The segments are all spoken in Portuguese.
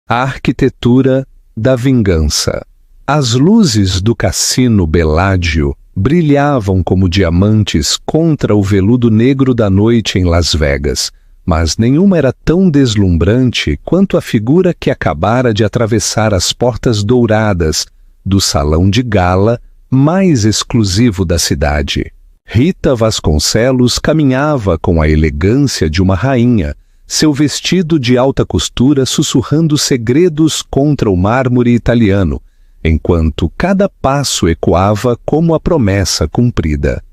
A arquitetura da vingança. As luzes do cassino Bellagio brilhavam como diamantes contra o veludo negro da noite em Las Vegas, mas nenhuma era tão deslumbrante quanto a figura que acabara de atravessar as portas douradas do salão de gala mais exclusivo da cidade. Rita Vasconcelos caminhava com a elegância de uma rainha, seu vestido de alta costura sussurrando segredos contra o mármore italiano, enquanto cada passo ecoava como a promessa cumprida.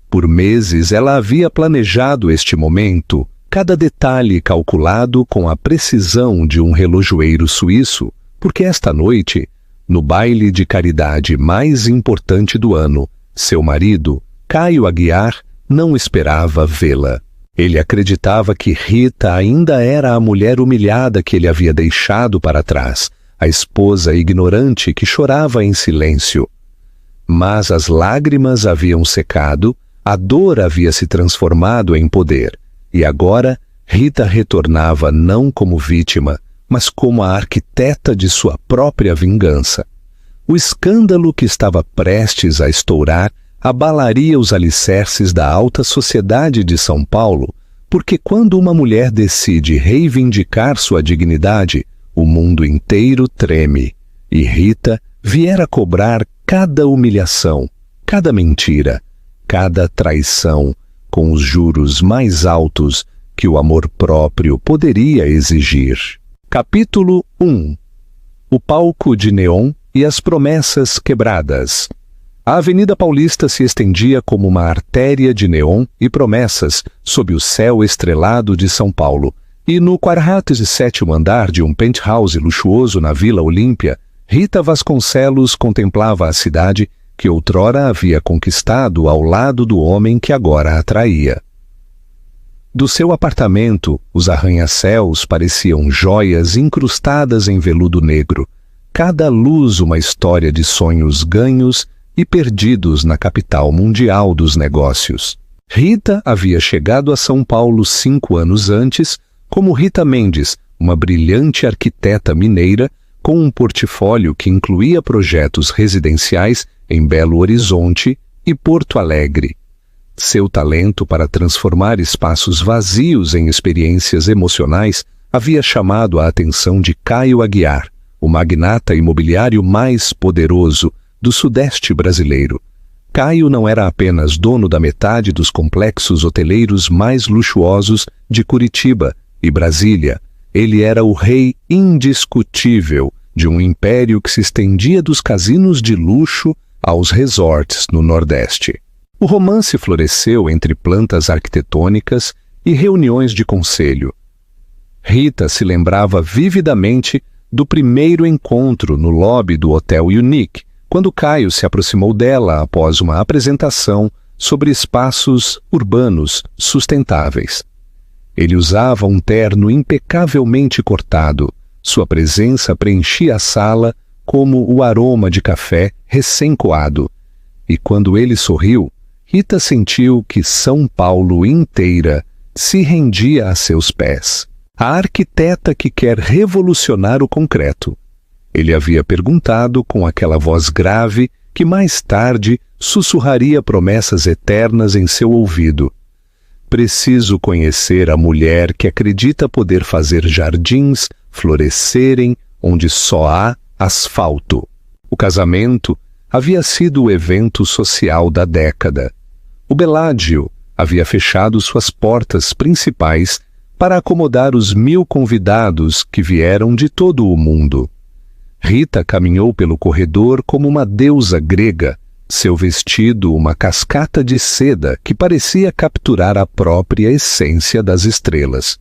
Por meses ela havia planejado este momento, cada detalhe calculado com a precisão de um relojoeiro suíço, porque esta noite, no baile de caridade mais importante do ano, seu marido, Caio Aguiar, não esperava vê-la. Ele acreditava que Rita ainda era a mulher humilhada que ele havia deixado para trás, a esposa ignorante que chorava em silêncio. Mas as lágrimas haviam secado, a dor havia se transformado em poder, e agora Rita retornava não como vítima, mas como a arquiteta de sua própria vingança. O escândalo que estava prestes a estourar abalaria os alicerces da alta sociedade de São Paulo, porque quando uma mulher decide reivindicar sua dignidade, o mundo inteiro treme, e Rita viera cobrar cada humilhação, cada mentira, cada traição, com os juros mais altos que o amor próprio poderia exigir. Capítulo 1. O palco de neon e as promessas quebradas. A Avenida Paulista se estendia como uma artéria de neon e promessas sob o céu estrelado de São Paulo, e no 47º andar de um penthouse luxuoso na Vila Olímpia, Rita Vasconcelos contemplava a cidade que outrora havia conquistado ao lado do homem que agora a atraía. Do seu apartamento, os arranha-céus pareciam joias incrustadas em veludo negro, cada luz uma história de sonhos ganhos e perdidos na capital mundial dos negócios. Rita havia chegado a São Paulo 5 anos antes, como Rita Mendes, uma brilhante arquiteta mineira, com um portfólio que incluía projetos residenciais em Belo Horizonte e Porto Alegre. Seu talento para transformar espaços vazios em experiências emocionais havia chamado a atenção de Caio Aguiar, o magnata imobiliário mais poderoso do Sudeste brasileiro. Caio não era apenas dono da metade dos complexos hoteleiros mais luxuosos de Curitiba e Brasília, ele era o rei indiscutível de um império que se estendia dos casinos de luxo aos resorts no Nordeste. O romance floresceu entre plantas arquitetônicas e reuniões de conselho. Rita se lembrava vividamente do primeiro encontro no lobby do Hotel Unique, quando Caio se aproximou dela após uma apresentação sobre espaços urbanos sustentáveis. Ele usava um terno impecavelmente cortado. Sua presença preenchia a sala como o aroma de café recém-coado. E quando ele sorriu, Rita sentiu que São Paulo inteira se rendia a seus pés. A arquiteta que quer revolucionar o concreto. Ele havia perguntado com aquela voz grave que mais tarde sussurraria promessas eternas em seu ouvido. Preciso conhecer a mulher que acredita poder fazer jardins florescerem onde só há asfalto. O casamento havia sido o evento social da década. O Bellagio havia fechado suas portas principais para acomodar os 1000 convidados que vieram de todo o mundo. Rita caminhou pelo corredor como uma deusa grega, seu vestido uma cascata de seda que parecia capturar a própria essência das estrelas.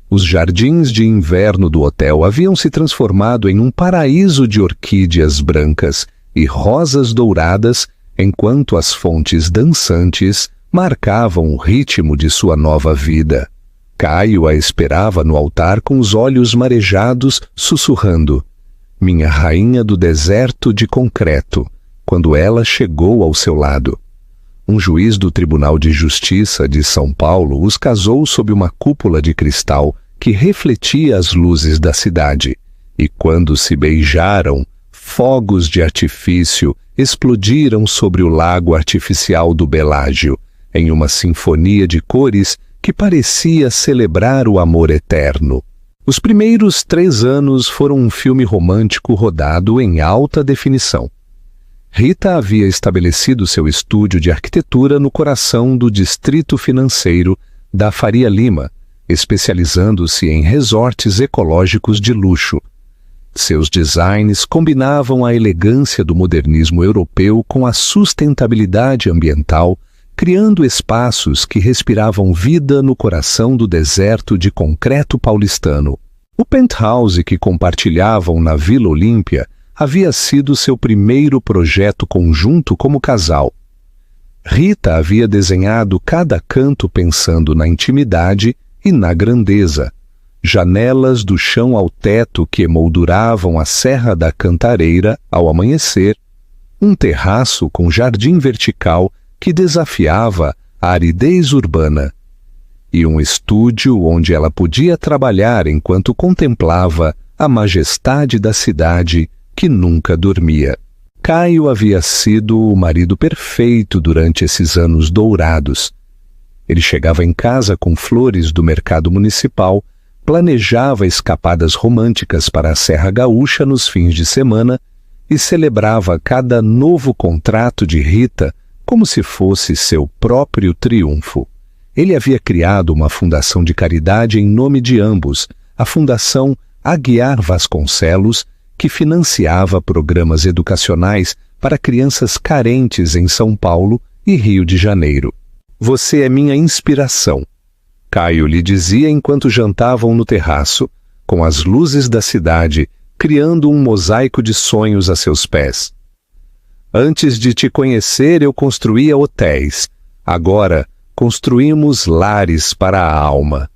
Os jardins de inverno do hotel haviam se transformado em um paraíso de orquídeas brancas e rosas douradas, enquanto as fontes dançantes marcavam o ritmo de sua nova vida. Caio a esperava no altar com os olhos marejados, sussurrando: "Minha rainha do deserto de concreto", quando ela chegou ao seu lado. Um juiz do Tribunal de Justiça de São Paulo os casou sob uma cúpula de cristal que refletia as luzes da cidade, E quando se beijaram, fogos de artifício explodiram sobre o lago artificial do Belágio, em uma sinfonia de cores que parecia celebrar o amor eterno. Os primeiros 3 anos foram um filme romântico rodado em alta definição. Rita havia estabelecido seu estúdio de arquitetura no coração do distrito financeiro da Faria Lima, especializando-se em resorts ecológicos de luxo. Seus designs combinavam a elegância do modernismo europeu com a sustentabilidade ambiental, criando espaços que respiravam vida no coração do deserto de concreto paulistano. O penthouse que compartilhavam na Vila Olímpia havia sido seu primeiro projeto conjunto como casal. Rita havia desenhado cada canto pensando na intimidade e na grandeza. Janelas do chão ao teto que emolduravam a Serra da Cantareira ao amanhecer, um terraço com jardim vertical que desafiava a aridez urbana, e um estúdio onde ela podia trabalhar enquanto contemplava a majestade da cidade que nunca dormia. Caio havia sido o marido perfeito durante esses anos dourados. Ele chegava em casa com flores do mercado municipal, planejava escapadas românticas para a Serra Gaúcha nos fins de semana e celebrava cada novo contrato de Rita como se fosse seu próprio triunfo. Ele havia criado uma fundação de caridade em nome de ambos, a Fundação Aguiar Vasconcelos, que financiava programas educacionais para crianças carentes em São Paulo e Rio de Janeiro. "Você é minha inspiração", Caio lhe dizia enquanto jantavam no terraço, com as luzes da cidade criando um mosaico de sonhos a seus pés. "Antes de te conhecer, eu construía hotéis. Agora, construímos lares para a alma."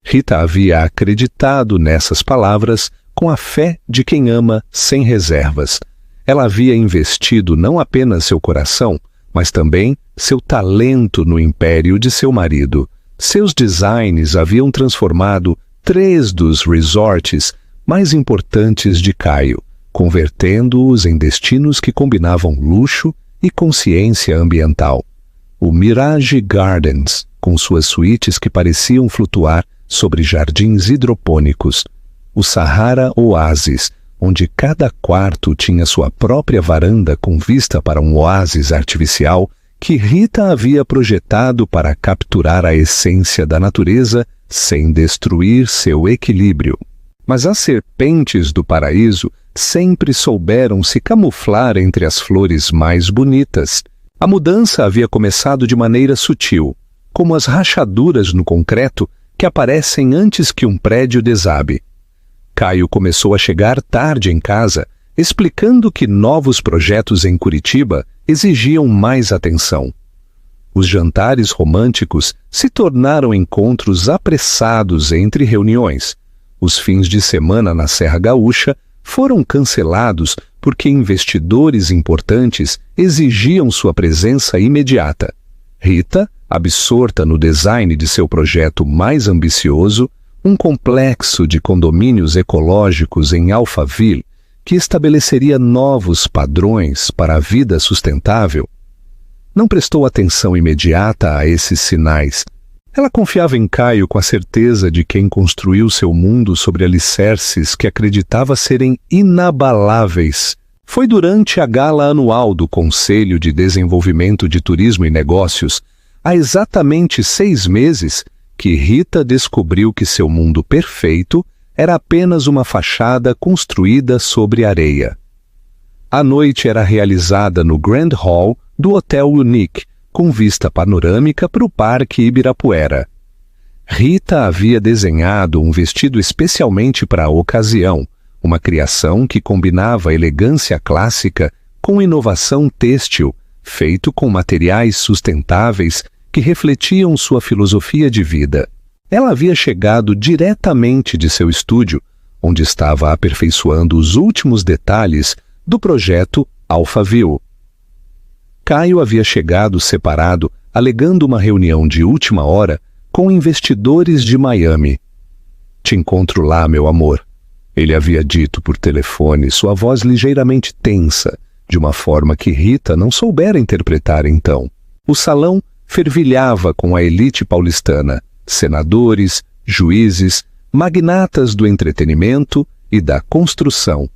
Rita havia acreditado nessas palavras com a fé de quem ama sem reservas. Ela havia investido não apenas seu coração, mas também seu talento no império de seu marido. Seus designs haviam transformado 3 dos resorts mais importantes de Caio, convertendo-os em destinos que combinavam luxo e consciência ambiental. O Mirage Gardens, com suas suítes que pareciam flutuar sobre jardins hidropônicos. O Sahara Oasis, onde cada quarto tinha sua própria varanda com vista para um oásis artificial que Rita havia projetado para capturar a essência da natureza sem destruir seu equilíbrio. Mas as serpentes do paraíso sempre souberam se camuflar entre as flores mais bonitas. A mudança havia começado de maneira sutil, como as rachaduras no concreto que aparecem antes que um prédio desabe. Caio começou a chegar tarde em casa, explicando que novos projetos em Curitiba exigiam mais atenção. Os jantares românticos se tornaram encontros apressados entre reuniões. Os fins de semana na Serra Gaúcha foram cancelados porque investidores importantes exigiam sua presença imediata. Rita, absorta no design de seu projeto mais ambicioso, um complexo de condomínios ecológicos em Alphaville, que estabeleceria novos padrões para a vida sustentável, não prestou atenção imediata a esses sinais. Ela confiava em Caio com a certeza de quem construiu seu mundo sobre alicerces que acreditava serem inabaláveis. Foi durante a gala anual do Conselho de Desenvolvimento de Turismo e Negócios, há exatamente 6 meses, que Rita descobriu que seu mundo perfeito era apenas uma fachada construída sobre areia. A noite era realizada no Grand Hall do Hotel Unique, com vista panorâmica para o Parque Ibirapuera. Rita havia desenhado um vestido especialmente para a ocasião, uma criação que combinava elegância clássica com inovação têxtil, feito com materiais sustentáveis que refletiam sua filosofia de vida. Ela havia chegado diretamente de seu estúdio, onde estava aperfeiçoando os últimos detalhes do projeto Alphaville. Caio havia chegado separado, alegando uma reunião de última hora com investidores de Miami. "Te encontro lá, meu amor." Ele havia dito por telefone, sua voz ligeiramente tensa, de uma forma que Rita não soubera interpretar então. O salão fervilhava com a elite paulistana, senadores, juízes, magnatas do entretenimento e da construção.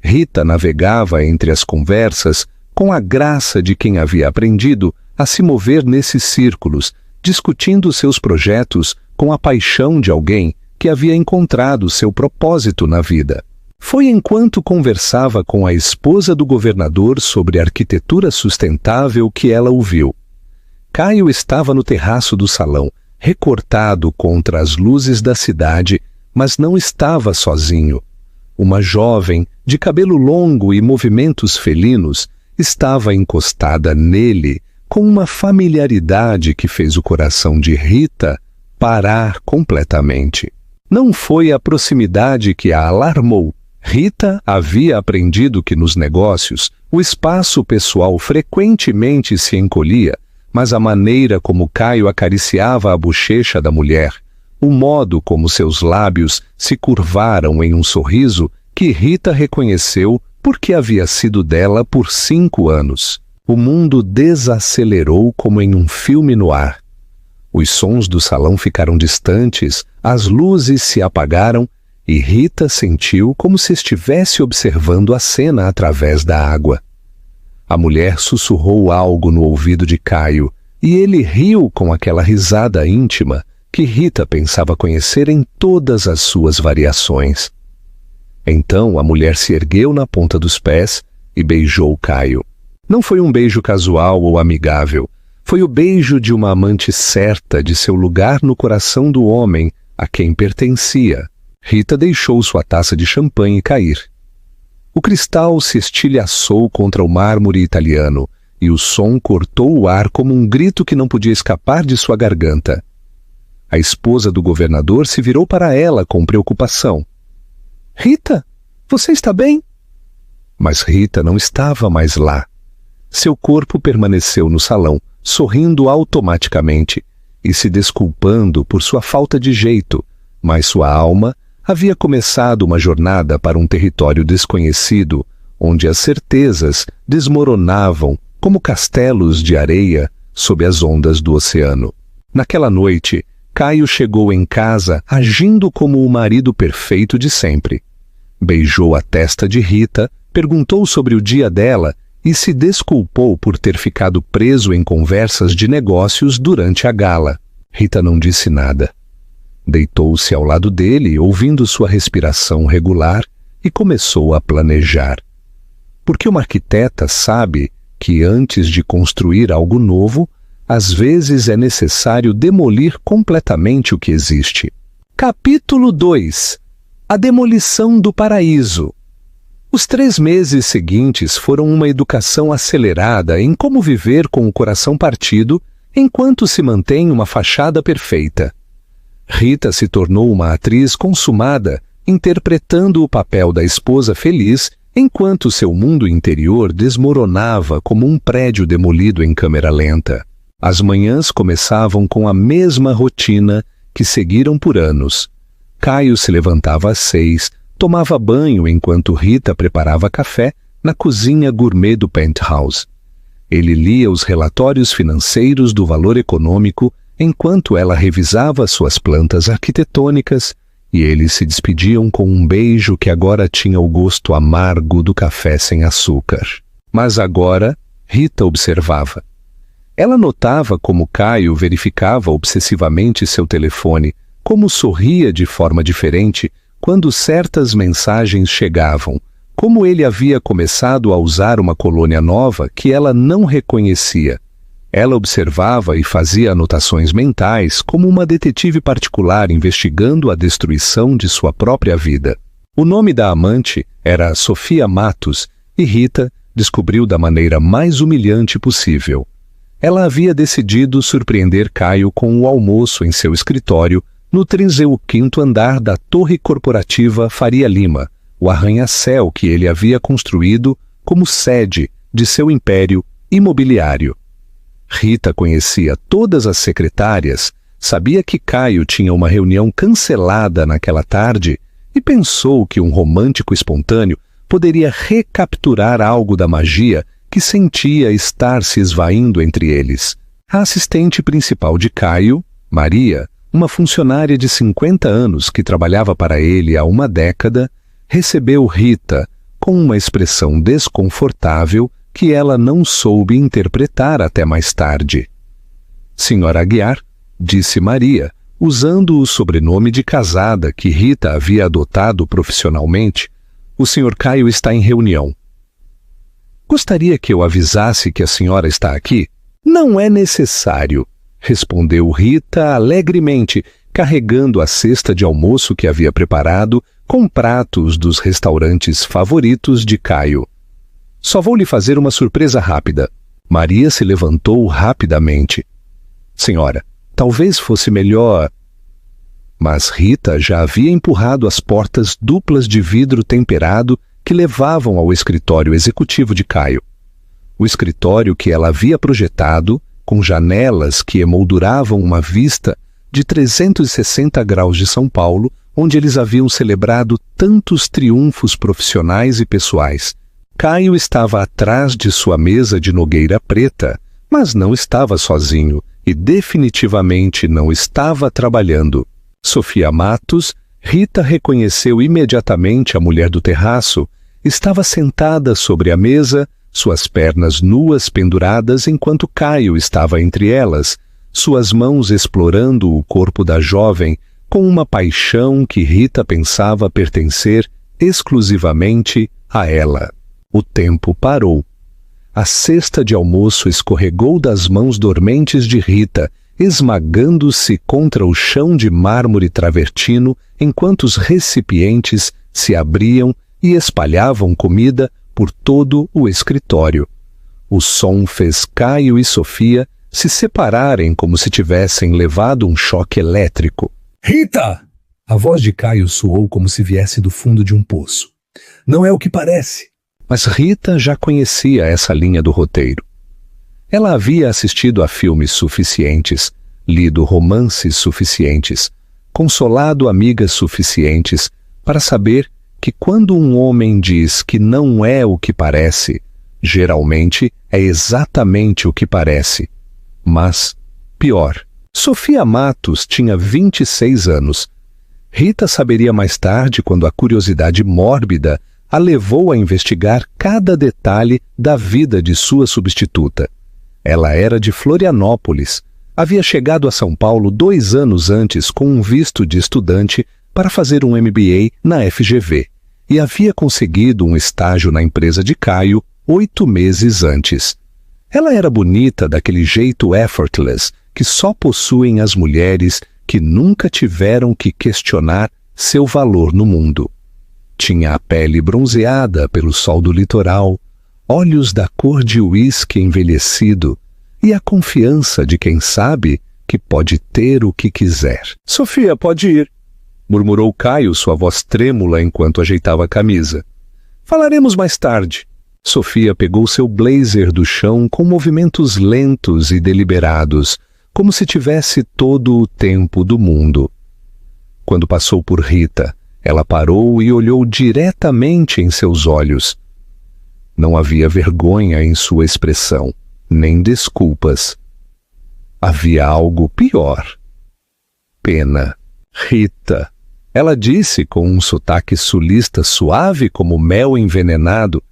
Rita navegava entre as conversas com a graça de quem havia aprendido a se mover nesses círculos, discutindo seus projetos com a paixão de alguém que havia encontrado seu propósito na vida. Foi enquanto conversava com a esposa do governador sobre arquitetura sustentável que ela o viu. Caio estava no terraço do salão, recortado contra as luzes da cidade, mas não estava sozinho. Uma jovem, de cabelo longo e movimentos felinos, estava encostada nele com uma familiaridade que fez o coração de Rita parar completamente. Não foi a proximidade que a alarmou. Rita havia aprendido que nos negócios o espaço pessoal frequentemente se encolhia, mas a maneira como Caio acariciava a bochecha da mulher, o modo como seus lábios se curvaram em um sorriso que Rita reconheceu porque havia sido dela por 5 anos. O mundo desacelerou como em um filme no ar. Os sons do salão ficaram distantes, as luzes se apagaram e Rita sentiu como se estivesse observando a cena através da água. A mulher sussurrou algo no ouvido de Caio e ele riu com aquela risada íntima que Rita pensava conhecer em todas as suas variações. Então a mulher se ergueu na ponta dos pés e beijou Caio. Não foi um beijo casual ou amigável. Foi o beijo de uma amante certa de seu lugar no coração do homem a quem pertencia. Rita deixou sua taça de champanhe cair. O cristal se estilhaçou contra o mármore italiano e o som cortou o ar como um grito que não podia escapar de sua garganta. A esposa do governador se virou para ela com preocupação. — Rita, você está bem? Mas Rita não estava mais lá. Seu corpo permaneceu no salão, sorrindo automaticamente e se desculpando por sua falta de jeito, mas sua alma havia começado uma jornada para um território desconhecido, onde as certezas desmoronavam como castelos de areia sob as ondas do oceano. Naquela noite, Caio chegou em casa agindo como o marido perfeito de sempre. Beijou a testa de Rita, perguntou sobre o dia dela e se desculpou por ter ficado preso em conversas de negócios durante a gala. Rita não disse nada. Deitou-se ao lado dele, ouvindo sua respiração regular, e começou a planejar. Porque uma arquiteta sabe que antes de construir algo novo, às vezes é necessário demolir completamente o que existe. Capítulo 2. A demolição do paraíso. Os 3 meses seguintes foram uma educação acelerada em como viver com o coração partido enquanto se mantém uma fachada perfeita. Rita se tornou uma atriz consumada, interpretando o papel da esposa feliz enquanto seu mundo interior desmoronava como um prédio demolido em câmera lenta. As manhãs começavam com a mesma rotina que seguiram por anos. Caio se levantava às 6, tomava banho enquanto Rita preparava café na cozinha gourmet do penthouse. Ele lia os relatórios financeiros do valor econômico enquanto ela revisava suas plantas arquitetônicas e eles se despediam com um beijo que agora tinha o gosto amargo do café sem açúcar. Mas agora, Rita observava. Ela notava como Caio verificava obsessivamente seu telefone, como sorria de forma diferente quando certas mensagens chegavam, como ele havia começado a usar uma colônia nova que ela não reconhecia. Ela observava e fazia anotações mentais como uma detetive particular investigando a destruição de sua própria vida. O nome da amante era Sofia Matos e Rita descobriu da maneira mais humilhante possível. Ela havia decidido surpreender Caio com o almoço em seu escritório no 35º andar da torre corporativa Faria Lima, o arranha-céu que ele havia construído como sede de seu império imobiliário. Rita conhecia todas as secretárias, sabia que Caio tinha uma reunião cancelada naquela tarde e pensou que um romântico espontâneo poderia recapturar algo da magia que sentia estar se esvaindo entre eles. A assistente principal de Caio, Maria, uma funcionária de 50 anos que trabalhava para ele há uma década, recebeu Rita com uma expressão desconfortável que ela não soube interpretar até mais tarde. Senhora Aguiar, disse Maria, usando o sobrenome de casada que Rita havia adotado profissionalmente, o Sr. Caio está em reunião. Gostaria que eu avisasse que a senhora está aqui? Não é necessário, respondeu Rita alegremente, carregando a cesta de almoço que havia preparado com pratos dos restaurantes favoritos de Caio. Só vou lhe fazer uma surpresa rápida. Maria se levantou rapidamente. Senhora, talvez fosse melhor... Mas Rita já havia empurrado as portas duplas de vidro temperado que levavam ao escritório executivo de Caio. O escritório que ela havia projetado, com janelas que emolduravam uma vista de 360 graus de São Paulo, onde eles haviam celebrado tantos triunfos profissionais e pessoais. Caio estava atrás de sua mesa de nogueira preta, mas não estava sozinho e definitivamente não estava trabalhando. Sofia Matos, Rita reconheceu imediatamente a mulher do terraço, estava sentada sobre a mesa, suas pernas nuas penduradas enquanto Caio estava entre elas, suas mãos explorando o corpo da jovem com uma paixão que Rita pensava pertencer exclusivamente a ela. O tempo parou. A cesta de almoço escorregou das mãos dormentes de Rita, esmagando-se contra o chão de mármore travertino enquanto os recipientes se abriam e espalhavam comida por todo o escritório. O som fez Caio e Sofia se separarem como se tivessem levado um choque elétrico. Rita! A voz de Caio soou como se viesse do fundo de um poço. Não é o que parece. Mas Rita já conhecia essa linha do roteiro. Ela havia assistido a filmes suficientes, lido romances suficientes, consolado amigas suficientes para saber que quando um homem diz que não é o que parece, geralmente é exatamente o que parece. Mas, pior, Sofia Matos tinha 26 anos. Rita saberia mais tarde quando a curiosidade mórbida a levou a investigar cada detalhe da vida de sua substituta. Ela era de Florianópolis, havia chegado a São Paulo 2 anos antes com um visto de estudante para fazer um MBA na FGV e havia conseguido um estágio na empresa de Caio 8 meses antes. Ela era bonita daquele jeito effortless que só possuem as mulheres que nunca tiveram que questionar seu valor no mundo. Tinha a pele bronzeada pelo sol do litoral, olhos da cor de uísque envelhecido e a confiança de quem sabe que pode ter o que quiser. Sofia, pode ir, murmurou Caio, sua voz trêmula enquanto ajeitava a camisa. Falaremos mais tarde. Sofia pegou seu blazer do chão com movimentos lentos e deliberados, como se tivesse todo o tempo do mundo. Quando passou por Rita, ela parou e olhou diretamente em seus olhos. Não havia vergonha em sua expressão, nem desculpas. Havia algo pior. Pena. Rita. Ela disse com um sotaque sulista suave como mel envenenado: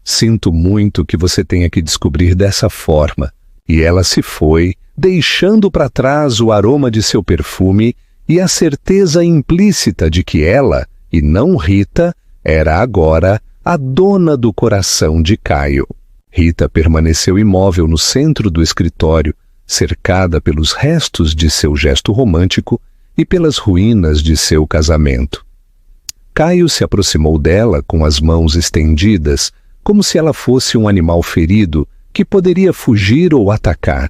sinto muito que você tenha que descobrir dessa forma. E ela se foi, deixando para trás o aroma de seu perfume e a certeza implícita de que ela, e não Rita, era agora a dona do coração de Caio. Rita permaneceu imóvel no centro do escritório, cercada pelos restos de seu gesto romântico e pelas ruínas de seu casamento. Caio se aproximou dela com as mãos estendidas, como se ela fosse um animal ferido que poderia fugir ou atacar.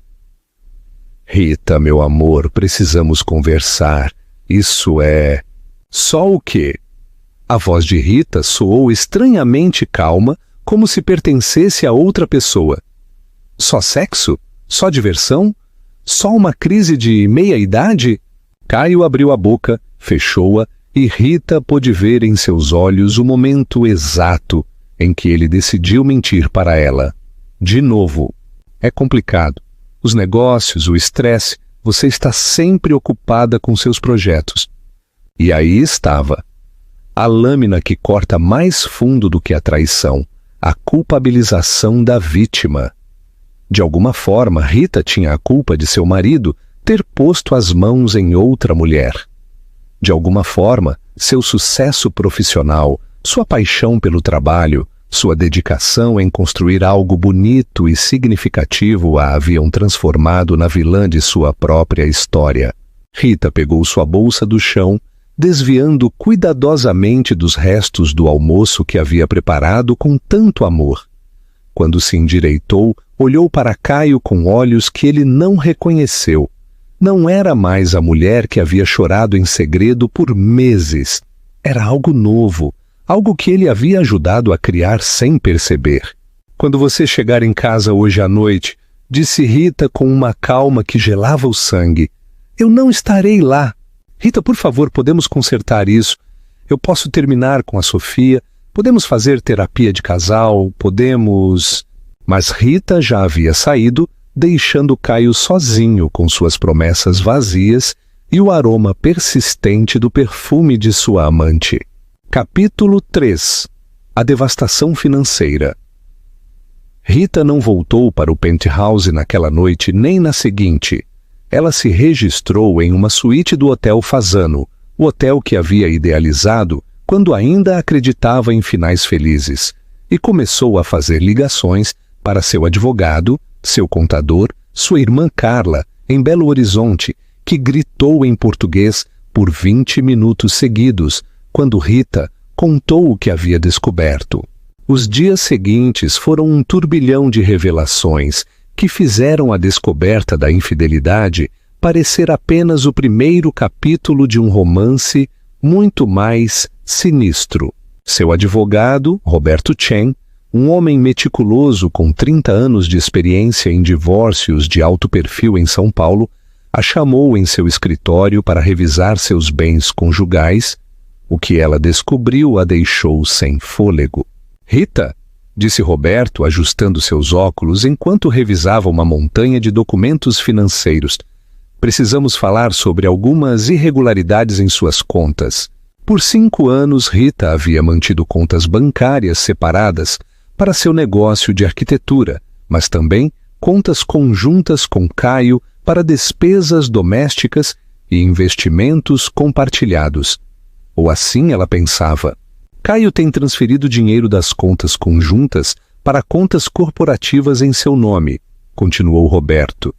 Rita, meu amor, precisamos conversar. Isso é... Só o quê? A voz de Rita soou estranhamente calma, como se pertencesse a outra pessoa. Só sexo? Só diversão? Só uma crise de meia-idade? Caio abriu a boca, fechou-a e Rita pôde ver em seus olhos o momento exato em que ele decidiu mentir para ela. De novo, é complicado. Os negócios, o estresse, você está sempre ocupada com seus projetos. E aí estava. A lâmina que corta mais fundo do que a traição, a culpabilização da vítima. De alguma forma, Rita tinha a culpa de seu marido ter posto as mãos em outra mulher. De alguma forma, seu sucesso profissional, sua paixão pelo trabalho, sua dedicação em construir algo bonito e significativo a haviam transformado na vilã de sua própria história. Rita pegou sua bolsa do chão, desviando cuidadosamente dos restos do almoço que havia preparado com tanto amor. Quando se endireitou, olhou para Caio com olhos que ele não reconheceu. Não era mais a mulher que havia chorado em segredo por meses. Era algo novo, algo que ele havia ajudado a criar sem perceber. Quando você chegar em casa hoje à noite, disse Rita com uma calma que gelava o sangue, eu não estarei lá. Rita, por favor, podemos consertar isso. Eu posso terminar com a Sofia, podemos fazer terapia de casal, podemos... Mas Rita já havia saído, deixando Caio sozinho com suas promessas vazias e o aroma persistente do perfume de sua amante. Capítulo 3. A devastação financeira. Rita não voltou para o penthouse naquela noite nem na seguinte. Ela se registrou em uma suíte do Hotel Fasano, o hotel que havia idealizado quando ainda acreditava em finais felizes, e começou a fazer ligações para seu advogado, seu contador, sua irmã Carla, em Belo Horizonte, que gritou em português por 20 minutos seguidos, quando Rita contou o que havia descoberto. Os dias seguintes foram um turbilhão de revelações que fizeram a descoberta da infidelidade parecer apenas o primeiro capítulo de um romance muito mais sinistro. Seu advogado, Roberto Chen, um homem meticuloso com 30 anos de experiência em divórcios de alto perfil em São Paulo, a chamou em seu escritório para revisar seus bens conjugais. O que ela descobriu a deixou sem fôlego. Rita, disse Roberto, ajustando seus óculos enquanto revisava uma montanha de documentos financeiros, precisamos falar sobre algumas irregularidades em suas contas. Por 5 anos, Rita havia mantido contas bancárias separadas para seu negócio de arquitetura, mas também contas conjuntas com Caio para despesas domésticas e investimentos compartilhados. Ou assim ela pensava. Caio tem transferido dinheiro das contas conjuntas para contas corporativas em seu nome, continuou Roberto.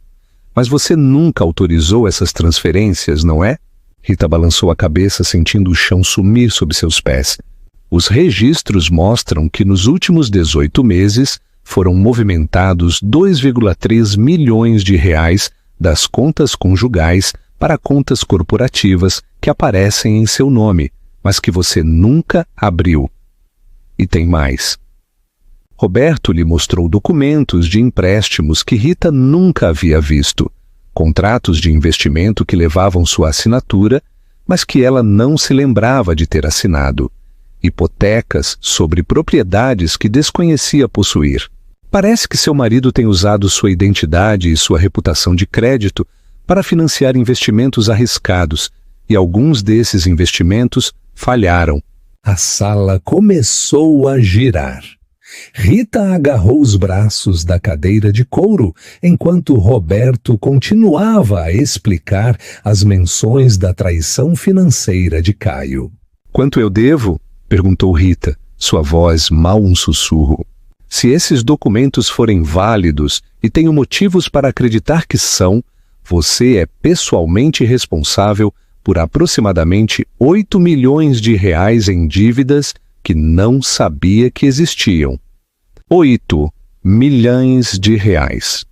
Mas você nunca autorizou essas transferências, não é? Rita balançou a cabeça, sentindo o chão sumir sob seus pés. Os registros mostram que nos últimos 18 meses foram movimentados 2,3 milhões de reais das contas conjugais para contas corporativas que aparecem em seu nome, mas que você nunca abriu. E tem mais. Roberto lhe mostrou documentos de empréstimos que Rita nunca havia visto, contratos de investimento que levavam sua assinatura, mas que ela não se lembrava de ter assinado, hipotecas sobre propriedades que desconhecia possuir. Parece que seu marido tem usado sua identidade e sua reputação de crédito para financiar investimentos arriscados, e alguns desses investimentos falharam. A sala começou a girar. Rita agarrou os braços da cadeira de couro, enquanto Roberto continuava a explicar as menções da traição financeira de Caio. Quanto eu devo? Perguntou Rita, sua voz mal um sussurro. Se esses documentos forem válidos e tenho motivos para acreditar que são, você é pessoalmente responsável por aproximadamente 8 milhões de reais em dívidas que não sabia que existiam. 8 milhões de reais.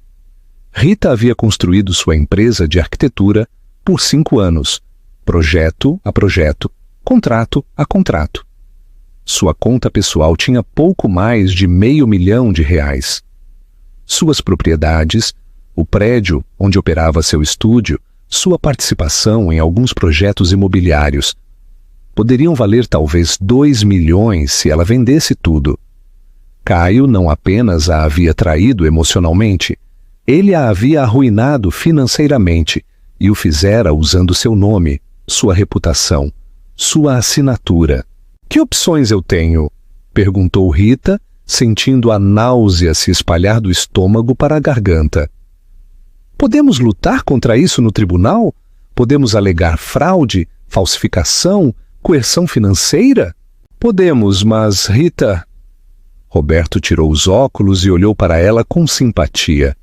Rita havia construído sua empresa de arquitetura por 5 anos, projeto a projeto, contrato a contrato. Sua conta pessoal tinha pouco mais de R$500 mil. Suas propriedades, o prédio onde operava seu estúdio, sua participação em alguns projetos imobiliários. Poderiam valer talvez 2 milhões se ela vendesse tudo. Caio não apenas a havia traído emocionalmente, ele a havia arruinado financeiramente e o fizera usando seu nome, sua reputação, sua assinatura. Que opções eu tenho? Perguntou Rita, sentindo a náusea se espalhar do estômago para a garganta. Podemos lutar contra isso no tribunal? Podemos alegar fraude, falsificação, coerção financeira? Podemos, mas Rita... Roberto tirou os óculos e olhou para ela com simpatia.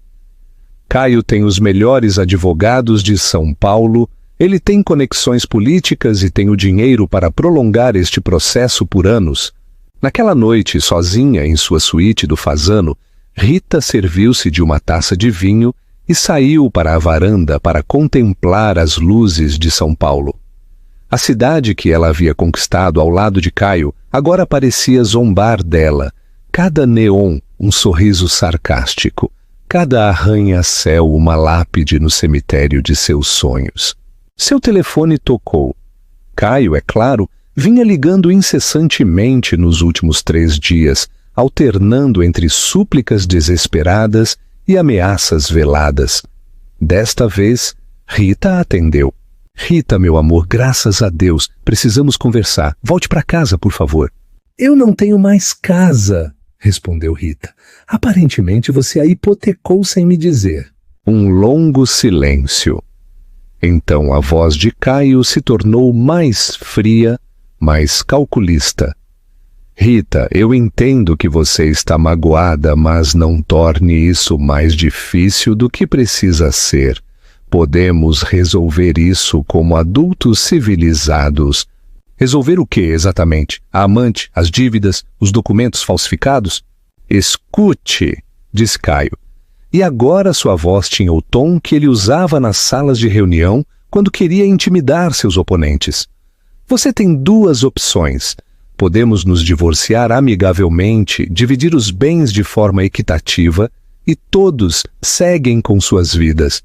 Caio tem os melhores advogados de São Paulo, ele tem conexões políticas e tem o dinheiro para prolongar este processo por anos. Naquela noite, sozinha em sua suíte do Fasano, Rita serviu-se de uma taça de vinho e saiu para a varanda para contemplar as luzes de São Paulo. A cidade que ela havia conquistado ao lado de Caio agora parecia zombar dela. Cada neon, um sorriso sarcástico. Cada arranha-céu, uma lápide no cemitério de seus sonhos. Seu telefone tocou. Caio, é claro, vinha ligando incessantemente nos últimos 3 dias, alternando entre súplicas desesperadas e ameaças veladas. Desta vez, Rita atendeu. Rita, meu amor, graças a Deus, precisamos conversar. Volte para casa, por favor. Eu não tenho mais casa, respondeu Rita. Aparentemente você a hipotecou sem me dizer. Um longo silêncio. Então a voz de Caio se tornou mais fria, mais calculista. Rita, eu entendo que você está magoada, mas não torne isso mais difícil do que precisa ser. Podemos resolver isso como adultos civilizados. Resolver o que exatamente? A amante, as dívidas, os documentos falsificados? Escute, disse Caio. E agora sua voz tinha o tom que ele usava nas salas de reunião quando queria intimidar seus oponentes. Você tem 2 opções. Podemos nos divorciar amigavelmente, dividir os bens de forma equitativa e todos seguem com suas vidas.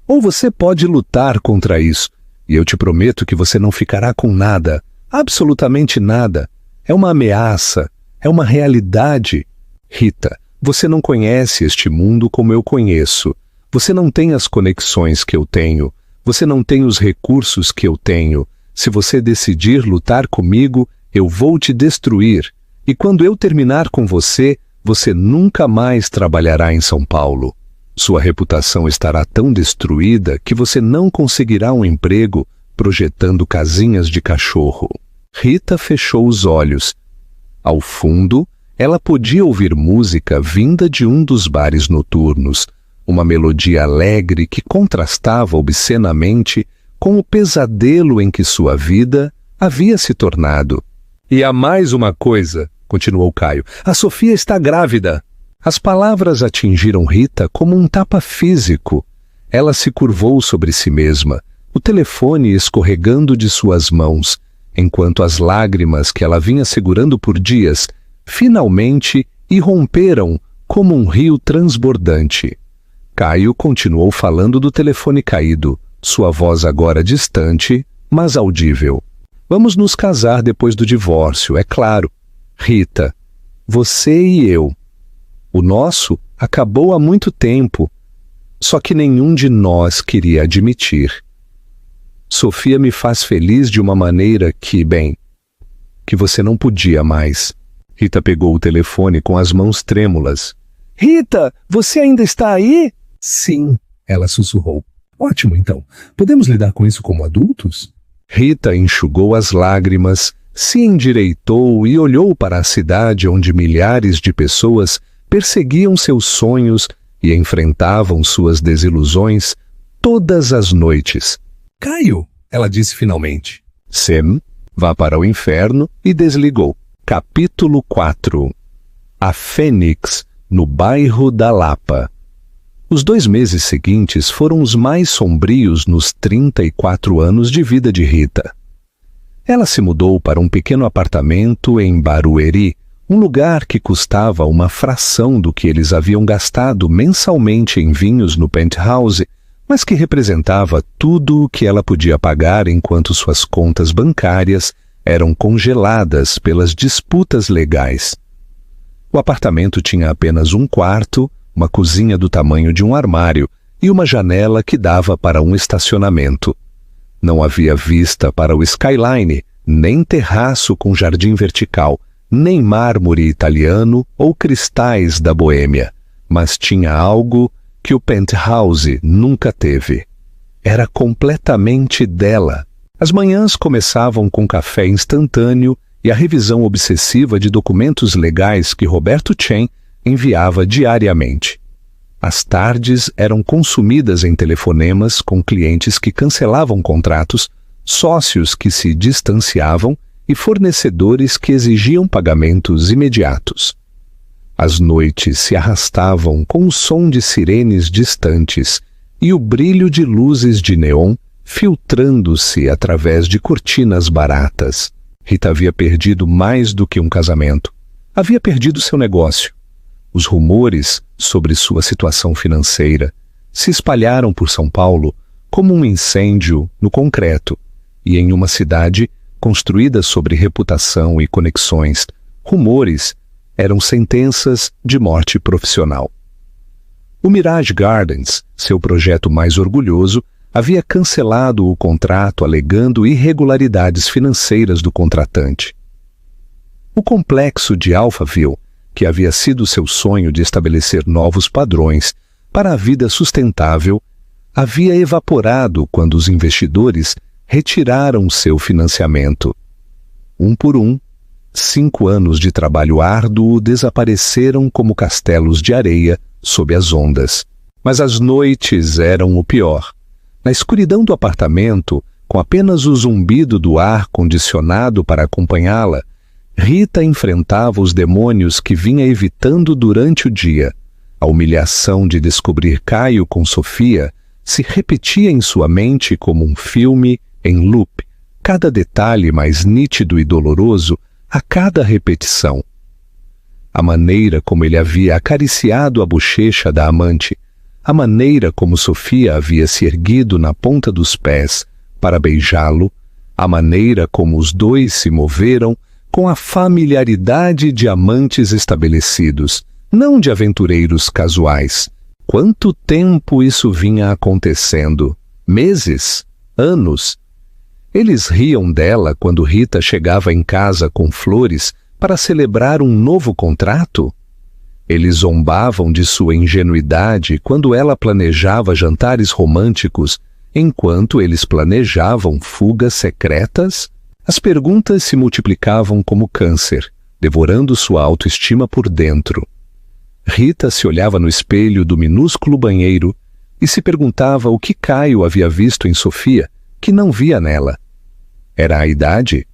Ou você pode lutar contra isso, e eu te prometo que você não ficará com nada, absolutamente nada. É uma ameaça, é uma realidade. Rita, você não conhece este mundo como eu conheço. Você não tem as conexões que eu tenho. Você não tem os recursos que eu tenho. Se você decidir lutar comigo, eu vou te destruir. E quando eu terminar com você, você nunca mais trabalhará em São Paulo. Sua reputação estará tão destruída que você não conseguirá um emprego projetando casinhas de cachorro. Rita fechou os olhos. Ao fundo, ela podia ouvir música vinda de um dos bares noturnos, uma melodia alegre que contrastava obscenamente com o pesadelo em que sua vida havia se tornado. E há mais uma coisa, continuou Caio, a Sofia está grávida. As palavras atingiram Rita como um tapa físico. Ela se curvou sobre si mesma, o telefone escorregando de suas mãos, enquanto as lágrimas que ela vinha segurando por dias finalmente irromperam como um rio transbordante. Caio continuou falando do telefone caído, sua voz agora distante, mas audível. Vamos nos casar depois do divórcio, é claro. Rita, você e eu. O nosso acabou há muito tempo, só que nenhum de nós queria admitir. Sofia me faz feliz de uma maneira que, bem, que você não podia mais. Rita pegou o telefone com as mãos trêmulas. Rita, você ainda está aí? Sim, ela sussurrou. Ótimo, então. Podemos lidar com isso como adultos? Rita enxugou as lágrimas, se endireitou e olhou para a cidade onde milhares de pessoas perseguiam seus sonhos e enfrentavam suas desilusões todas as noites. Caio, ela disse finalmente. Sem, vá para o inferno e desligou. Capítulo 4. A Fênix, no bairro da Lapa. Os 2 meses seguintes foram os mais sombrios nos 34 anos de vida de Rita. Ela se mudou para um pequeno apartamento em Barueri, um lugar que custava uma fração do que eles haviam gastado mensalmente em vinhos no penthouse, mas que representava tudo o que ela podia pagar enquanto suas contas bancárias eram congeladas pelas disputas legais. O apartamento tinha apenas um quarto, uma cozinha do tamanho de um armário e uma janela que dava para um estacionamento. Não havia vista para o skyline, nem terraço com jardim vertical, nem mármore italiano ou cristais da Boêmia, mas tinha algo que o penthouse nunca teve. Era completamente dela. As manhãs começavam com café instantâneo e a revisão obsessiva de documentos legais que Roberto Chen enviava diariamente. As tardes eram consumidas em telefonemas com clientes que cancelavam contratos, sócios que se distanciavam e fornecedores que exigiam pagamentos imediatos. As noites se arrastavam com o som de sirenes distantes e o brilho de luzes de neon filtrando-se através de cortinas baratas. Rita havia perdido mais do que um casamento. Havia perdido seu negócio. Os rumores sobre sua situação financeira se espalharam por São Paulo como um incêndio no concreto, e em uma cidade construída sobre reputação e conexões, rumores eram sentenças de morte profissional. O Mirage Gardens, seu projeto mais orgulhoso, havia cancelado o contrato alegando irregularidades financeiras do contratante. O complexo de Alphaville, que havia sido seu sonho de estabelecer novos padrões para a vida sustentável, havia evaporado quando os investidores retiraram seu financiamento. Um por um, 5 anos de trabalho árduo desapareceram como castelos de areia sob as ondas. Mas as noites eram o pior. Na escuridão do apartamento, com apenas o zumbido do ar-condicionado para acompanhá-la, Rita enfrentava os demônios que vinha evitando durante o dia. A humilhação de descobrir Caio com Sofia se repetia em sua mente como um filme em loop, cada detalhe mais nítido e doloroso a cada repetição. A maneira como ele havia acariciado a bochecha da amante, a maneira como Sofia havia se erguido na ponta dos pés para beijá-lo, a maneira como os dois se moveram com a familiaridade de amantes estabelecidos, não de aventureiros casuais. Quanto tempo isso vinha acontecendo? Meses? Anos? Eles riam dela quando Rita chegava em casa com flores para celebrar um novo contrato? Eles zombavam de sua ingenuidade quando ela planejava jantares românticos, enquanto eles planejavam fugas secretas? As perguntas se multiplicavam como câncer, devorando sua autoestima por dentro. Rita se olhava no espelho do minúsculo banheiro e se perguntava o que Caio havia visto em Sofia, que não via nela. Era a idade?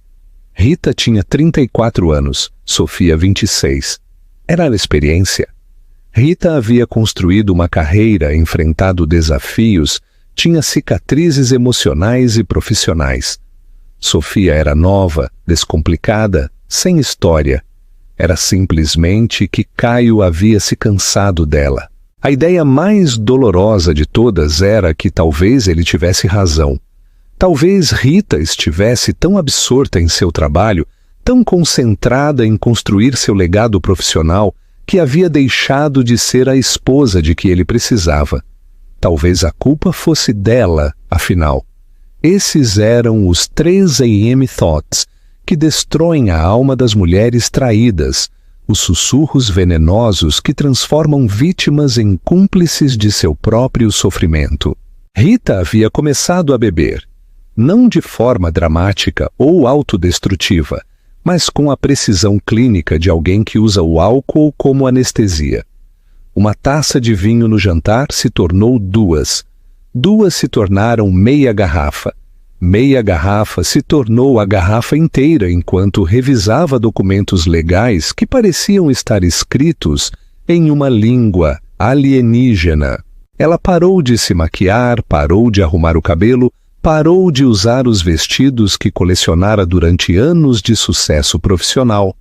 Rita tinha 34 anos, Sofia 26. Era a experiência. Rita havia construído uma carreira, enfrentado desafios, tinha cicatrizes emocionais e profissionais. Sofia era nova, descomplicada, sem história. Era simplesmente que Caio havia se cansado dela. A ideia mais dolorosa de todas era que talvez ele tivesse razão. Talvez Rita estivesse tão absorta em seu trabalho, tão concentrada em construir seu legado profissional, que havia deixado de ser a esposa de que ele precisava. Talvez a culpa fosse dela, afinal. Esses eram os 3 AM Thoughts, que destroem a alma das mulheres traídas, os sussurros venenosos que transformam vítimas em cúmplices de seu próprio sofrimento. Rita havia começado a beber, não de forma dramática ou autodestrutiva, mas com a precisão clínica de alguém que usa o álcool como anestesia. Uma taça de vinho no jantar se tornou 2. 2 se tornaram meia garrafa. Meia garrafa se tornou a garrafa inteira enquanto revisava documentos legais que pareciam estar escritos em uma língua alienígena. Ela parou de se maquiar, parou de arrumar o cabelo, parou de usar os vestidos que colecionara durante anos de sucesso profissional.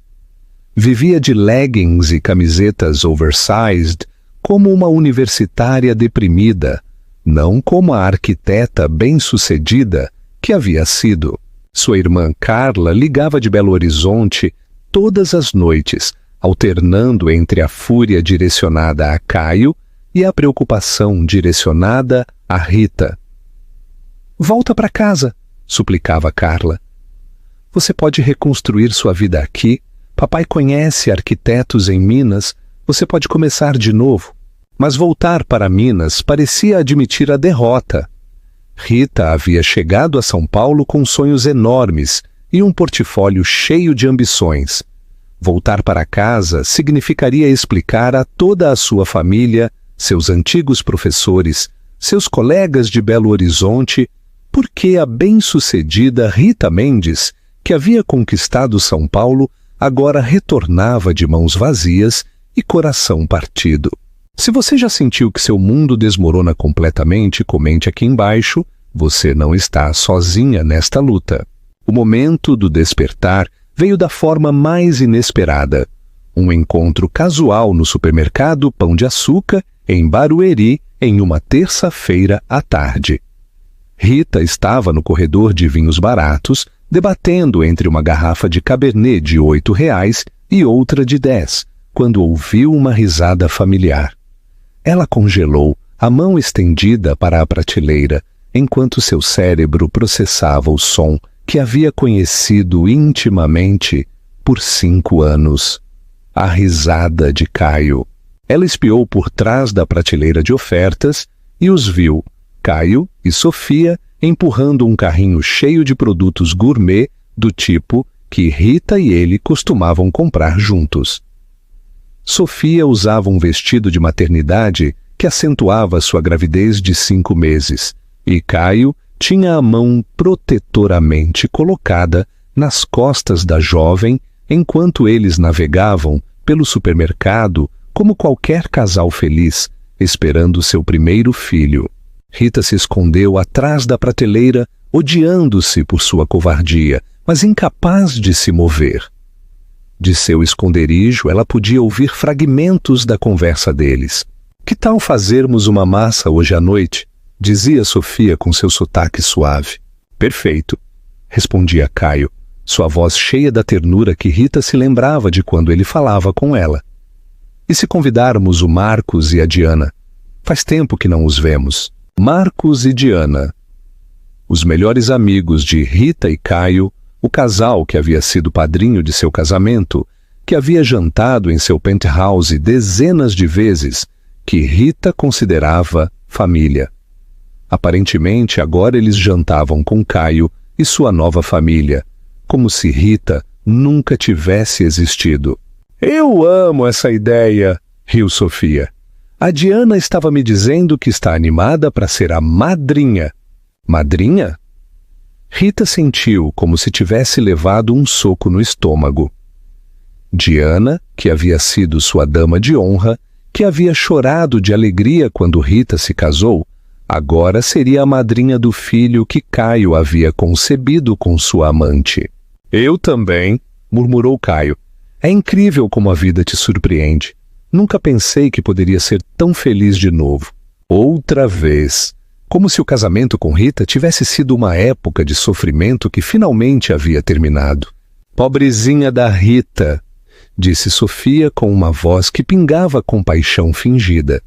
Vivia de leggings e camisetas oversized como uma universitária deprimida, não como a arquiteta bem-sucedida que havia sido. Sua irmã Carla ligava de Belo Horizonte todas as noites, alternando entre a fúria direcionada a Caio e a preocupação direcionada a Rita. "Volta para casa", suplicava Carla. "Você pode reconstruir sua vida aqui. Papai conhece arquitetos em Minas. Você pode começar de novo." Mas voltar para Minas parecia admitir a derrota. Rita havia chegado a São Paulo com sonhos enormes e um portfólio cheio de ambições. Voltar para casa significaria explicar a toda a sua família, seus antigos professores, seus colegas de Belo Horizonte, por que a bem-sucedida Rita Mendes, que havia conquistado São Paulo, agora retornava de mãos vazias e coração partido. Se você já sentiu que seu mundo desmorona completamente, comente aqui embaixo. Você não está sozinha nesta luta. O momento do despertar veio da forma mais inesperada. Um encontro casual no supermercado Pão de Açúcar, em Barueri, em uma terça-feira à tarde. Rita estava no corredor de vinhos baratos, debatendo entre uma garrafa de Cabernet de R$ 8 e outra de 10, quando ouviu uma risada familiar. Ela congelou, a mão estendida para a prateleira, enquanto seu cérebro processava o som que havia conhecido intimamente por 5 anos. A risada de Caio. Ela espiou por trás da prateleira de ofertas e os viu, Caio e Sofia, empurrando um carrinho cheio de produtos gourmet do tipo que Rita e ele costumavam comprar juntos. Sofia usava um vestido de maternidade que acentuava sua gravidez de 5 meses, e Caio tinha a mão protetoramente colocada nas costas da jovem enquanto eles navegavam pelo supermercado como qualquer casal feliz, esperando seu primeiro filho. Rita se escondeu atrás da prateleira, odiando-se por sua covardia, mas incapaz de se mover. De seu esconderijo, ela podia ouvir fragmentos da conversa deles. "Que tal fazermos uma massa hoje à noite?", dizia Sofia com seu sotaque suave. "Perfeito", respondia Caio, sua voz cheia da ternura que Rita se lembrava de quando ele falava com ela. "E se convidarmos o Marcos e a Diana? Faz tempo que não os vemos." Marcos e Diana. Os melhores amigos de Rita e Caio, o casal que havia sido padrinho de seu casamento, que havia jantado em seu penthouse dezenas de vezes, que Rita considerava família. Aparentemente, agora eles jantavam com Caio e sua nova família, como se Rita nunca tivesse existido. "Eu amo essa ideia", riu Sofia. "A Diana estava me dizendo que está animada para ser a madrinha." "Madrinha?" Rita sentiu como se tivesse levado um soco no estômago. Diana, que havia sido sua dama de honra, que havia chorado de alegria quando Rita se casou, agora seria a madrinha do filho que Caio havia concebido com sua amante. "Eu também", murmurou Caio. "É incrível como a vida te surpreende. Nunca pensei que poderia ser tão feliz de novo. Outra vez." Como se o casamento com Rita tivesse sido uma época de sofrimento que finalmente havia terminado. "Pobrezinha da Rita", disse Sofia com uma voz que pingava compaixão fingida.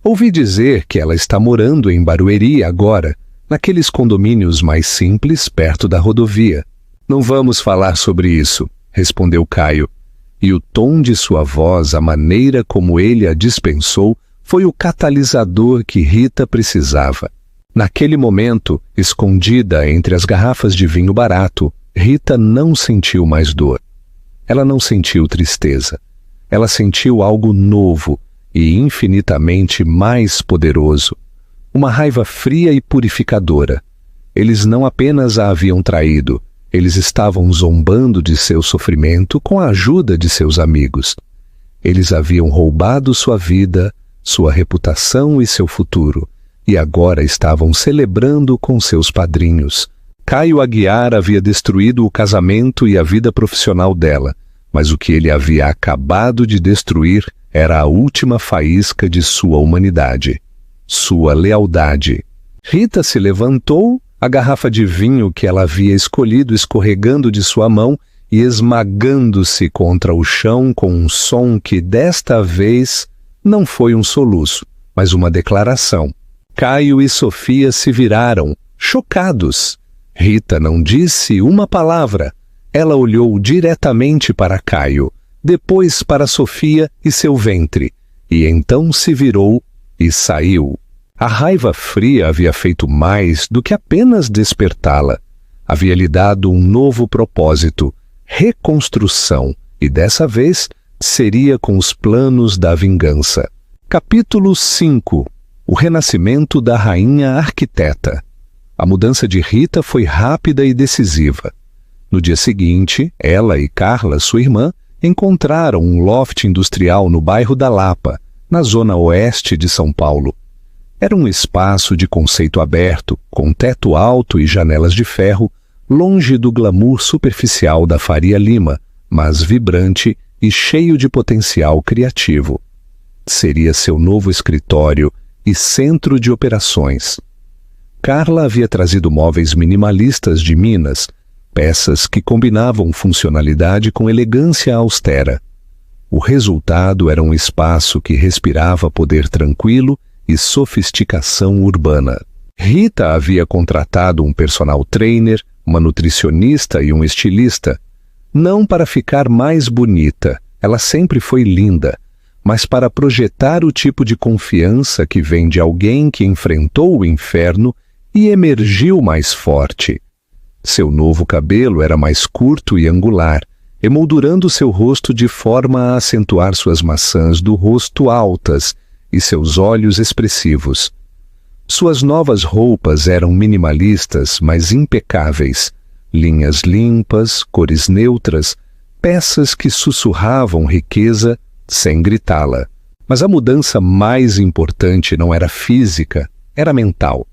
"Ouvi dizer que ela está morando em Barueri agora, naqueles condomínios mais simples perto da rodovia." "Não vamos falar sobre isso", respondeu Caio, e o tom de sua voz, a maneira como ele a dispensou, foi o catalisador que Rita precisava. Naquele momento, escondida entre as garrafas de vinho barato, Rita não sentiu mais dor. Ela não sentiu tristeza. Ela sentiu algo novo e infinitamente mais poderoso. Uma raiva fria e purificadora. Eles não apenas a haviam traído, eles estavam zombando de seu sofrimento com a ajuda de seus amigos. Eles haviam roubado sua vida, sua reputação e seu futuro, e agora estavam celebrando com seus padrinhos. Caio Aguiar havia destruído o casamento e a vida profissional dela, mas o que ele havia acabado de destruir era a última faísca de sua humanidade, sua lealdade. Rita se levantou a garrafa de vinho que ela havia escolhido escorregando de sua mão e esmagando-se contra o chão com um som que, desta vez, não foi um soluço, mas uma declaração. Caio e Sofia se viraram, chocados. Rita não disse uma palavra. Ela olhou diretamente para Caio, depois para Sofia e seu ventre, e então se virou e saiu. A raiva fria havia feito mais do que apenas despertá-la. Havia lhe dado um novo propósito, reconstrução, e dessa vez seria com os planos da vingança. Capítulo 5. O renascimento da rainha arquiteta. A mudança de Rita foi rápida e decisiva. No dia seguinte, ela e Carla, sua irmã, encontraram um loft industrial no bairro da Lapa, na zona oeste de São Paulo. Era um espaço de conceito aberto, com teto alto e janelas de ferro, longe do glamour superficial da Faria Lima, mas vibrante e cheio de potencial criativo. Seria seu novo escritório e centro de operações. Carla havia trazido móveis minimalistas de Minas, peças que combinavam funcionalidade com elegância austera. O resultado era um espaço que respirava poder tranquilo e sofisticação urbana. Rita havia contratado um personal trainer, uma nutricionista e um estilista, não para ficar mais bonita, ela sempre foi linda, mas para projetar o tipo de confiança que vem de alguém que enfrentou o inferno e emergiu mais forte. Seu novo cabelo era mais curto e angular, emoldurando seu rosto de forma a acentuar suas maçãs do rosto altas e seus olhos expressivos. Suas novas roupas eram minimalistas, mas impecáveis, linhas limpas, cores neutras, peças que sussurravam riqueza sem gritá-la. Mas a mudança mais importante não era física, era mental.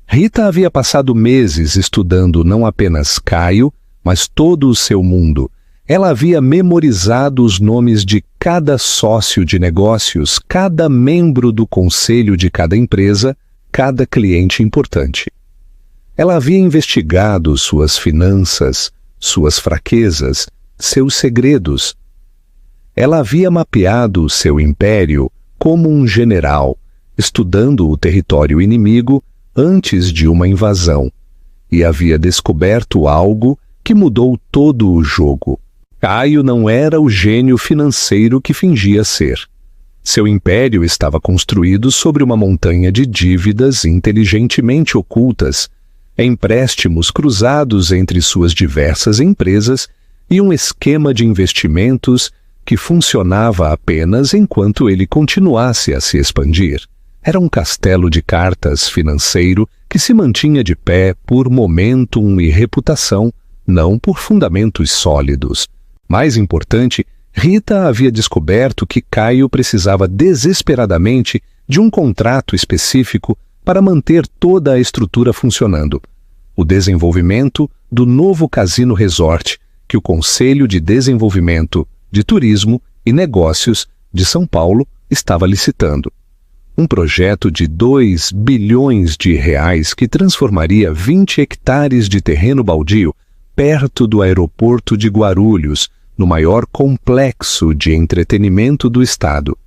Rita havia passado meses estudando não apenas Caio, mas todo o seu mundo. Ela havia memorizado os nomes de cada sócio de negócios, cada membro do conselho de cada empresa, cada cliente importante. Ela havia investigado suas finanças, suas fraquezas, seus segredos. Ela havia mapeado seu império como um general, estudando o território inimigo antes de uma invasão, e havia descoberto algo que mudou todo o jogo. Caio não era o gênio financeiro que fingia ser. Seu império estava construído sobre uma montanha de dívidas inteligentemente ocultas, empréstimos cruzados entre suas diversas empresas e um esquema de investimentos que funcionava apenas enquanto ele continuasse a se expandir. Era um castelo de cartas financeiro que se mantinha de pé por momentum e reputação, não por fundamentos sólidos. Mais importante, Rita havia descoberto que Caio precisava desesperadamente de um contrato específico para manter toda a estrutura funcionando. O desenvolvimento do novo Casino Resort, que o Conselho de Desenvolvimento de Turismo e Negócios de São Paulo estava licitando. Um projeto de 2 bilhões de reais que transformaria 20 hectares de terreno baldio perto do aeroporto de Guarulhos, no maior complexo de entretenimento do estado.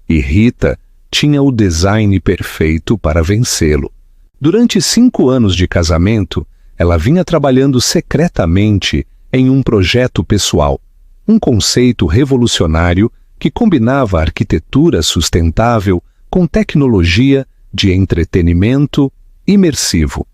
E Rita tinha o design perfeito para vencê-lo. Durante 5 anos de casamento, ela vinha trabalhando secretamente em um projeto pessoal, um conceito revolucionário que combinava arquitetura sustentável com tecnologia de entretenimento imersivo.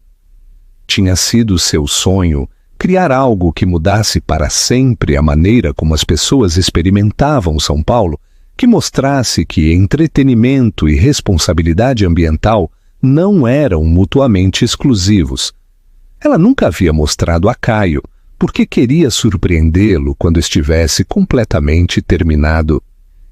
Tinha sido seu sonho criar algo que mudasse para sempre a maneira como as pessoas experimentavam São Paulo, que mostrasse que entretenimento e responsabilidade ambiental não eram mutuamente exclusivos. Ela nunca havia mostrado a Caio, porque queria surpreendê-lo quando estivesse completamente terminado.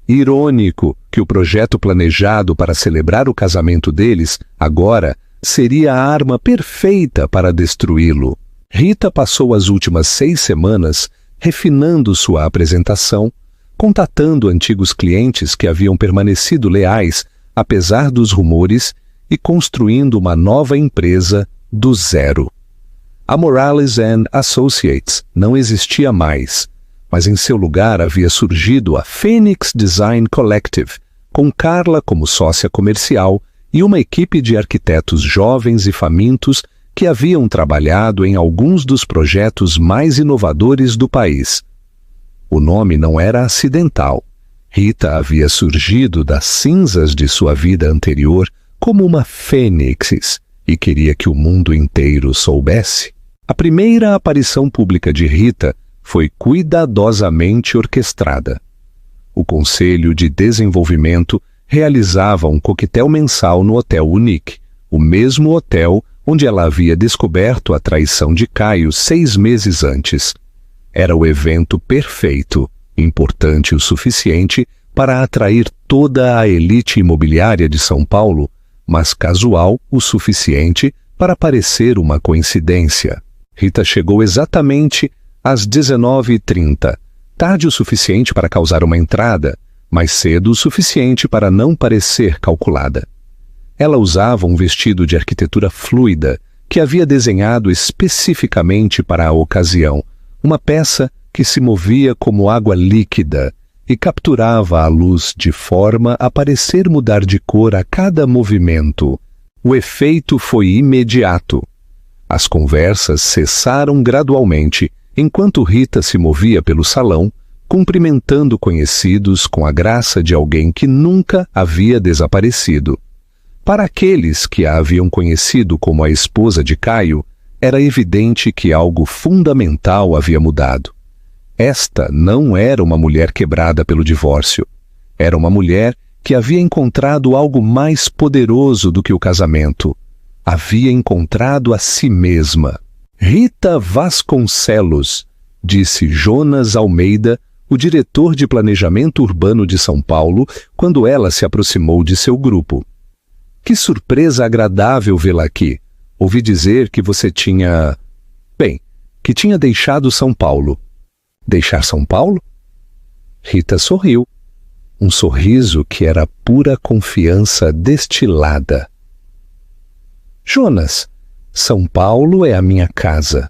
Irônico que o projeto planejado para celebrar o casamento deles, agora, seria a arma perfeita para destruí-lo. Rita passou as últimas 6 semanas refinando sua apresentação, contatando antigos clientes que haviam permanecido leais, apesar dos rumores, e construindo uma nova empresa do zero. A Morales & Associates não existia mais, mas em seu lugar havia surgido a Phoenix Design Collective, com Carla como sócia comercial e uma equipe de arquitetos jovens e famintos que haviam trabalhado em alguns dos projetos mais inovadores do país. O nome não era acidental. Rita havia surgido das cinzas de sua vida anterior como uma fênix e queria que o mundo inteiro soubesse. A primeira aparição pública de Rita foi cuidadosamente orquestrada. O Conselho de Desenvolvimento realizava um coquetel mensal no Hotel Unique, o mesmo hotel onde ela havia descoberto a traição de Caio 6 meses antes. Era o evento perfeito, importante o suficiente para atrair toda a elite imobiliária de São Paulo, mas casual o suficiente para parecer uma coincidência. Rita chegou exatamente às 19h30, tarde o suficiente para causar uma entrada, mas cedo o suficiente para não parecer calculada. Ela usava um vestido de arquitetura fluida que havia desenhado especificamente para a ocasião, uma peça que se movia como água líquida e capturava a luz de forma a parecer mudar de cor a cada movimento. O efeito foi imediato. As conversas cessaram gradualmente enquanto Rita se movia pelo salão, cumprimentando conhecidos com a graça de alguém que nunca havia desaparecido. Para aqueles que a haviam conhecido como a esposa de Caio, era evidente que algo fundamental havia mudado. Esta não era uma mulher quebrada pelo divórcio. Era uma mulher que havia encontrado algo mais poderoso do que o casamento. Havia encontrado a si mesma. Rita Vasconcelos, disse Jonas Almeida, o diretor de planejamento urbano de São Paulo, quando ela se aproximou de seu grupo. Que surpresa agradável vê-la aqui. Ouvi dizer que você tinha... que tinha deixado São Paulo. Deixar São Paulo? Rita sorriu. Um sorriso que era pura confiança destilada. Jonas, São Paulo é a minha casa.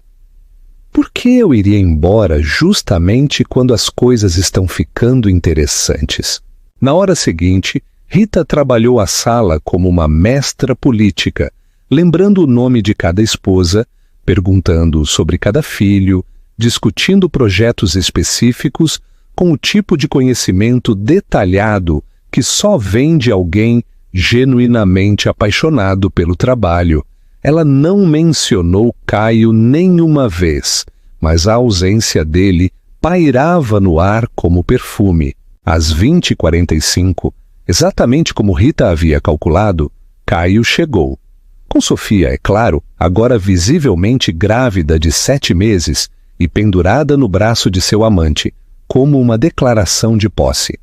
Por que eu iria embora justamente quando as coisas estão ficando interessantes? Na hora seguinte, Rita trabalhou a sala como uma mestra política, lembrando o nome de cada esposa, perguntando sobre cada filho, discutindo projetos específicos com o tipo de conhecimento detalhado que só vem de alguém genuinamente apaixonado pelo trabalho. Ela não mencionou Caio nenhuma vez, mas a ausência dele pairava no ar como perfume. Às 20h45, exatamente como Rita havia calculado, Caio chegou. Com Sofia, é claro, agora visivelmente grávida de 7 meses e pendurada no braço de seu amante, como uma declaração de posse.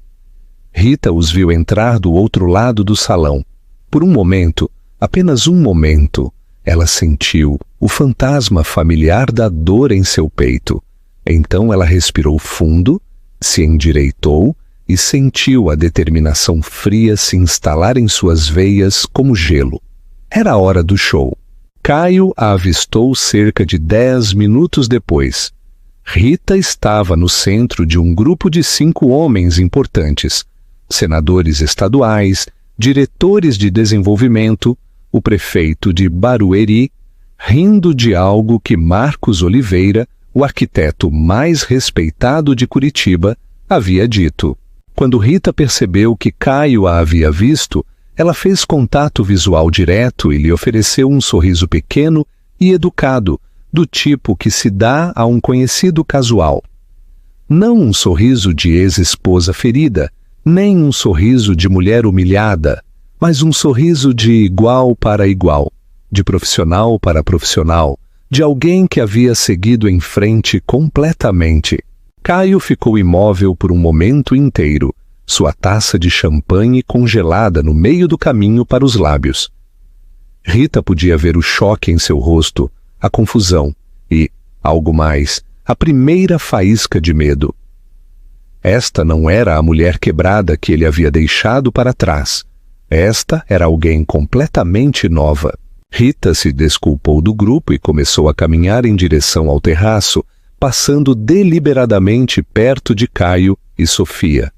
Rita os viu entrar do outro lado do salão. Por um momento, apenas um momento, ela sentiu o fantasma familiar da dor em seu peito. Então ela respirou fundo, se endireitou e sentiu a determinação fria se instalar em suas veias como gelo. Era a hora do show. Caio a avistou cerca de 10 minutos depois. Rita estava no centro de um grupo de 5 homens importantes, senadores estaduais, diretores de desenvolvimento, o prefeito de Barueri, rindo de algo que Marcos Oliveira, o arquiteto mais respeitado de Curitiba, havia dito. Quando Rita percebeu que Caio a havia visto, ela fez contato visual direto e lhe ofereceu um sorriso pequeno e educado, do tipo que se dá a um conhecido casual. Não um sorriso de ex-esposa ferida, nem um sorriso de mulher humilhada, mas um sorriso de igual para igual, de profissional para profissional, de alguém que havia seguido em frente completamente. Caio ficou imóvel por um momento inteiro, sua taça de champanhe congelada no meio do caminho para os lábios. Rita podia ver o choque em seu rosto, a confusão e, algo mais, a primeira faísca de medo. Esta não era a mulher quebrada que ele havia deixado para trás. Esta era alguém completamente nova. Rita se desculpou do grupo e começou a caminhar em direção ao terraço, passando deliberadamente perto de Caio e Sofia.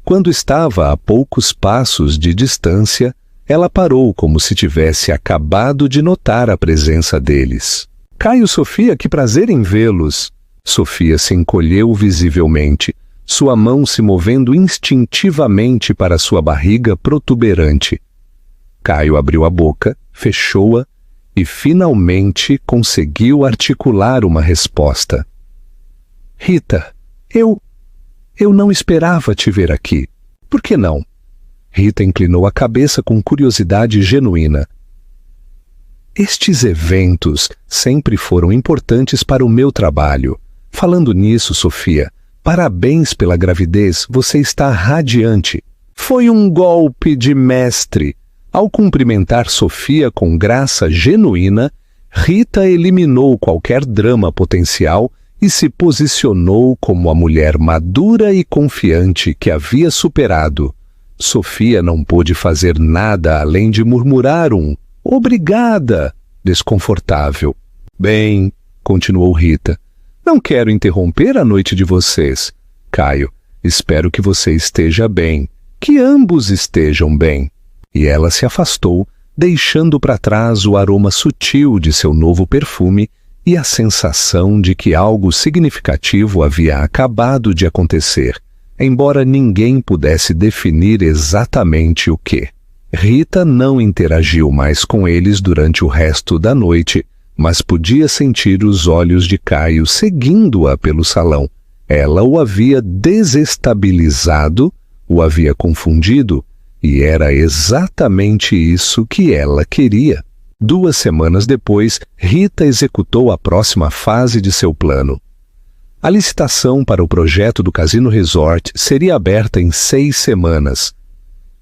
Quando estava a poucos passos de distância, ela parou como se tivesse acabado de notar a presença deles. Caio e Sofia, que prazer em vê-los! Sofia se encolheu visivelmente, sua mão se movendo instintivamente para sua barriga protuberante. Caio abriu a boca, fechou-a e finalmente conseguiu articular uma resposta. Rita, eu não esperava te ver aqui. Por que não? Rita inclinou a cabeça com curiosidade genuína. Estes eventos sempre foram importantes para o meu trabalho. Falando nisso, Sofia, parabéns pela gravidez, você está radiante. Foi um golpe de mestre. Ao cumprimentar Sofia com graça genuína, Rita eliminou qualquer drama potencial e se posicionou como a mulher madura e confiante que havia superado. Sofia não pôde fazer nada além de murmurar um "obrigada", desconfortável. Bem, continuou Rita, não quero interromper a noite de vocês. Caio, espero que você esteja bem, que ambos estejam bem. E ela se afastou, deixando para trás o aroma sutil de seu novo perfume e a sensação de que algo significativo havia acabado de acontecer, embora ninguém pudesse definir exatamente o que. Rita não interagiu mais com eles durante o resto da noite, mas podia sentir os olhos de Caio seguindo-a pelo salão. Ela o havia desestabilizado, o havia confundido, e era exatamente isso que ela queria. 2 semanas depois, Rita executou a próxima fase de seu plano. A licitação para o projeto do Casino Resort seria aberta em 6 semanas.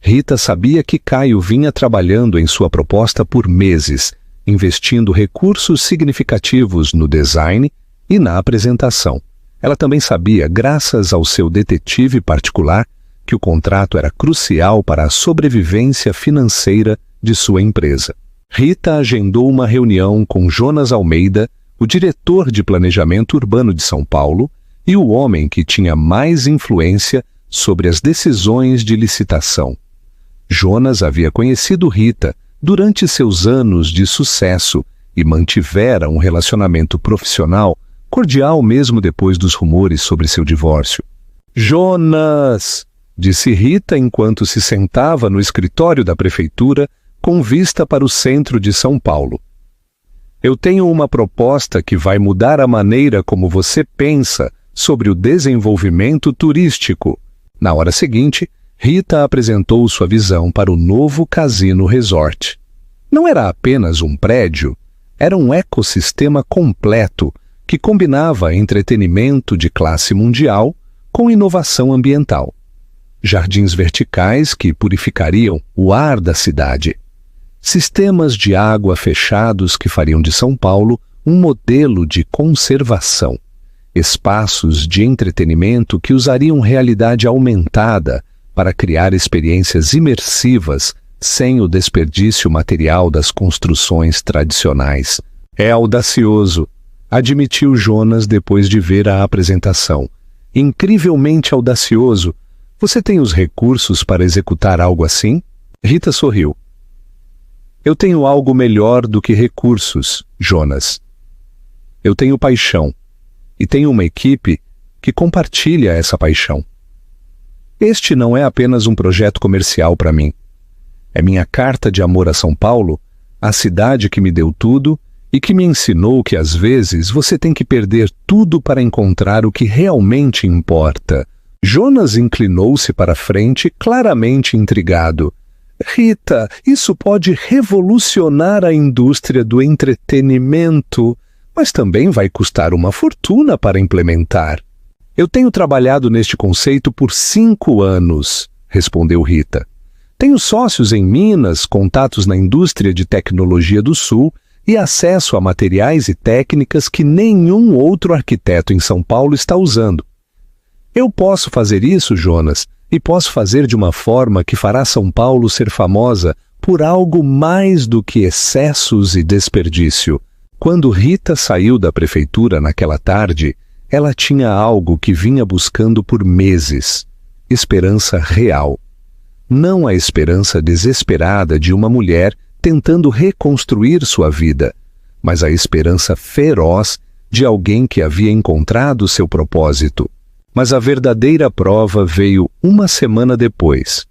Rita sabia que Caio vinha trabalhando em sua proposta por meses, investindo recursos significativos no design e na apresentação. Ela também sabia, graças ao seu detetive particular, que o contrato era crucial para a sobrevivência financeira de sua empresa. Rita agendou uma reunião com Jonas Almeida, o diretor de planejamento urbano de São Paulo, e o homem que tinha mais influência sobre as decisões de licitação. Jonas havia conhecido Rita durante seus anos de sucesso e mantivera um relacionamento profissional cordial mesmo depois dos rumores sobre seu divórcio. "Jonas!", disse Rita enquanto se sentava no escritório da prefeitura com vista para o centro de São Paulo. "Eu tenho uma proposta que vai mudar a maneira como você pensa sobre o desenvolvimento turístico." Na hora seguinte, Rita apresentou sua visão para o novo Casino Resort. Não era apenas um prédio, era um ecossistema completo que combinava entretenimento de classe mundial com inovação ambiental. Jardins verticais que purificariam o ar da cidade. Sistemas de água fechados que fariam de São Paulo um modelo de conservação. Espaços de entretenimento que usariam realidade aumentada para criar experiências imersivas sem o desperdício material das construções tradicionais. "É audacioso", admitiu Jonas depois de ver a apresentação. "Incrivelmente audacioso. Você tem os recursos para executar algo assim?" Rita sorriu. "Eu tenho algo melhor do que recursos, Jonas. Eu tenho paixão, e tenho uma equipe que compartilha essa paixão. Este não é apenas um projeto comercial para mim. É minha carta de amor a São Paulo, a cidade que me deu tudo e que me ensinou que às vezes você tem que perder tudo para encontrar o que realmente importa." Jonas inclinou-se para a frente, claramente intrigado. "Rita, isso pode revolucionar a indústria do entretenimento, mas também vai custar uma fortuna para implementar." "Eu tenho trabalhado neste conceito por 5 anos, respondeu Rita. "Tenho sócios em Minas, contatos na indústria de tecnologia do Sul e acesso a materiais e técnicas que nenhum outro arquiteto em São Paulo está usando. Eu posso fazer isso, Jonas, e posso fazer de uma forma que fará São Paulo ser famosa por algo mais do que excessos e desperdício. Quando Rita saiu da prefeitura naquela tarde, ela tinha algo que vinha buscando por meses: esperança real. Não a esperança desesperada de uma mulher tentando reconstruir sua vida, mas a esperança feroz de alguém que havia encontrado seu propósito. Mas a verdadeira prova veio uma semana depois.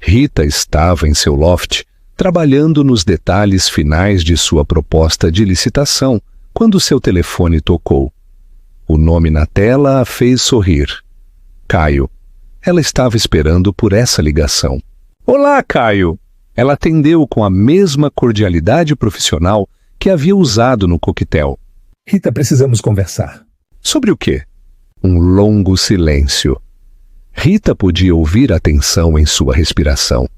Rita estava em seu loft, trabalhando nos detalhes finais de sua proposta de licitação, quando seu telefone tocou. O nome na tela a fez sorrir. Caio. Ela estava esperando por essa ligação. Olá, Caio! Ela atendeu com a mesma cordialidade profissional que havia usado no coquetel. Rita, precisamos conversar. Sobre o quê? Um longo silêncio. Rita podia ouvir a tensão em sua respiração.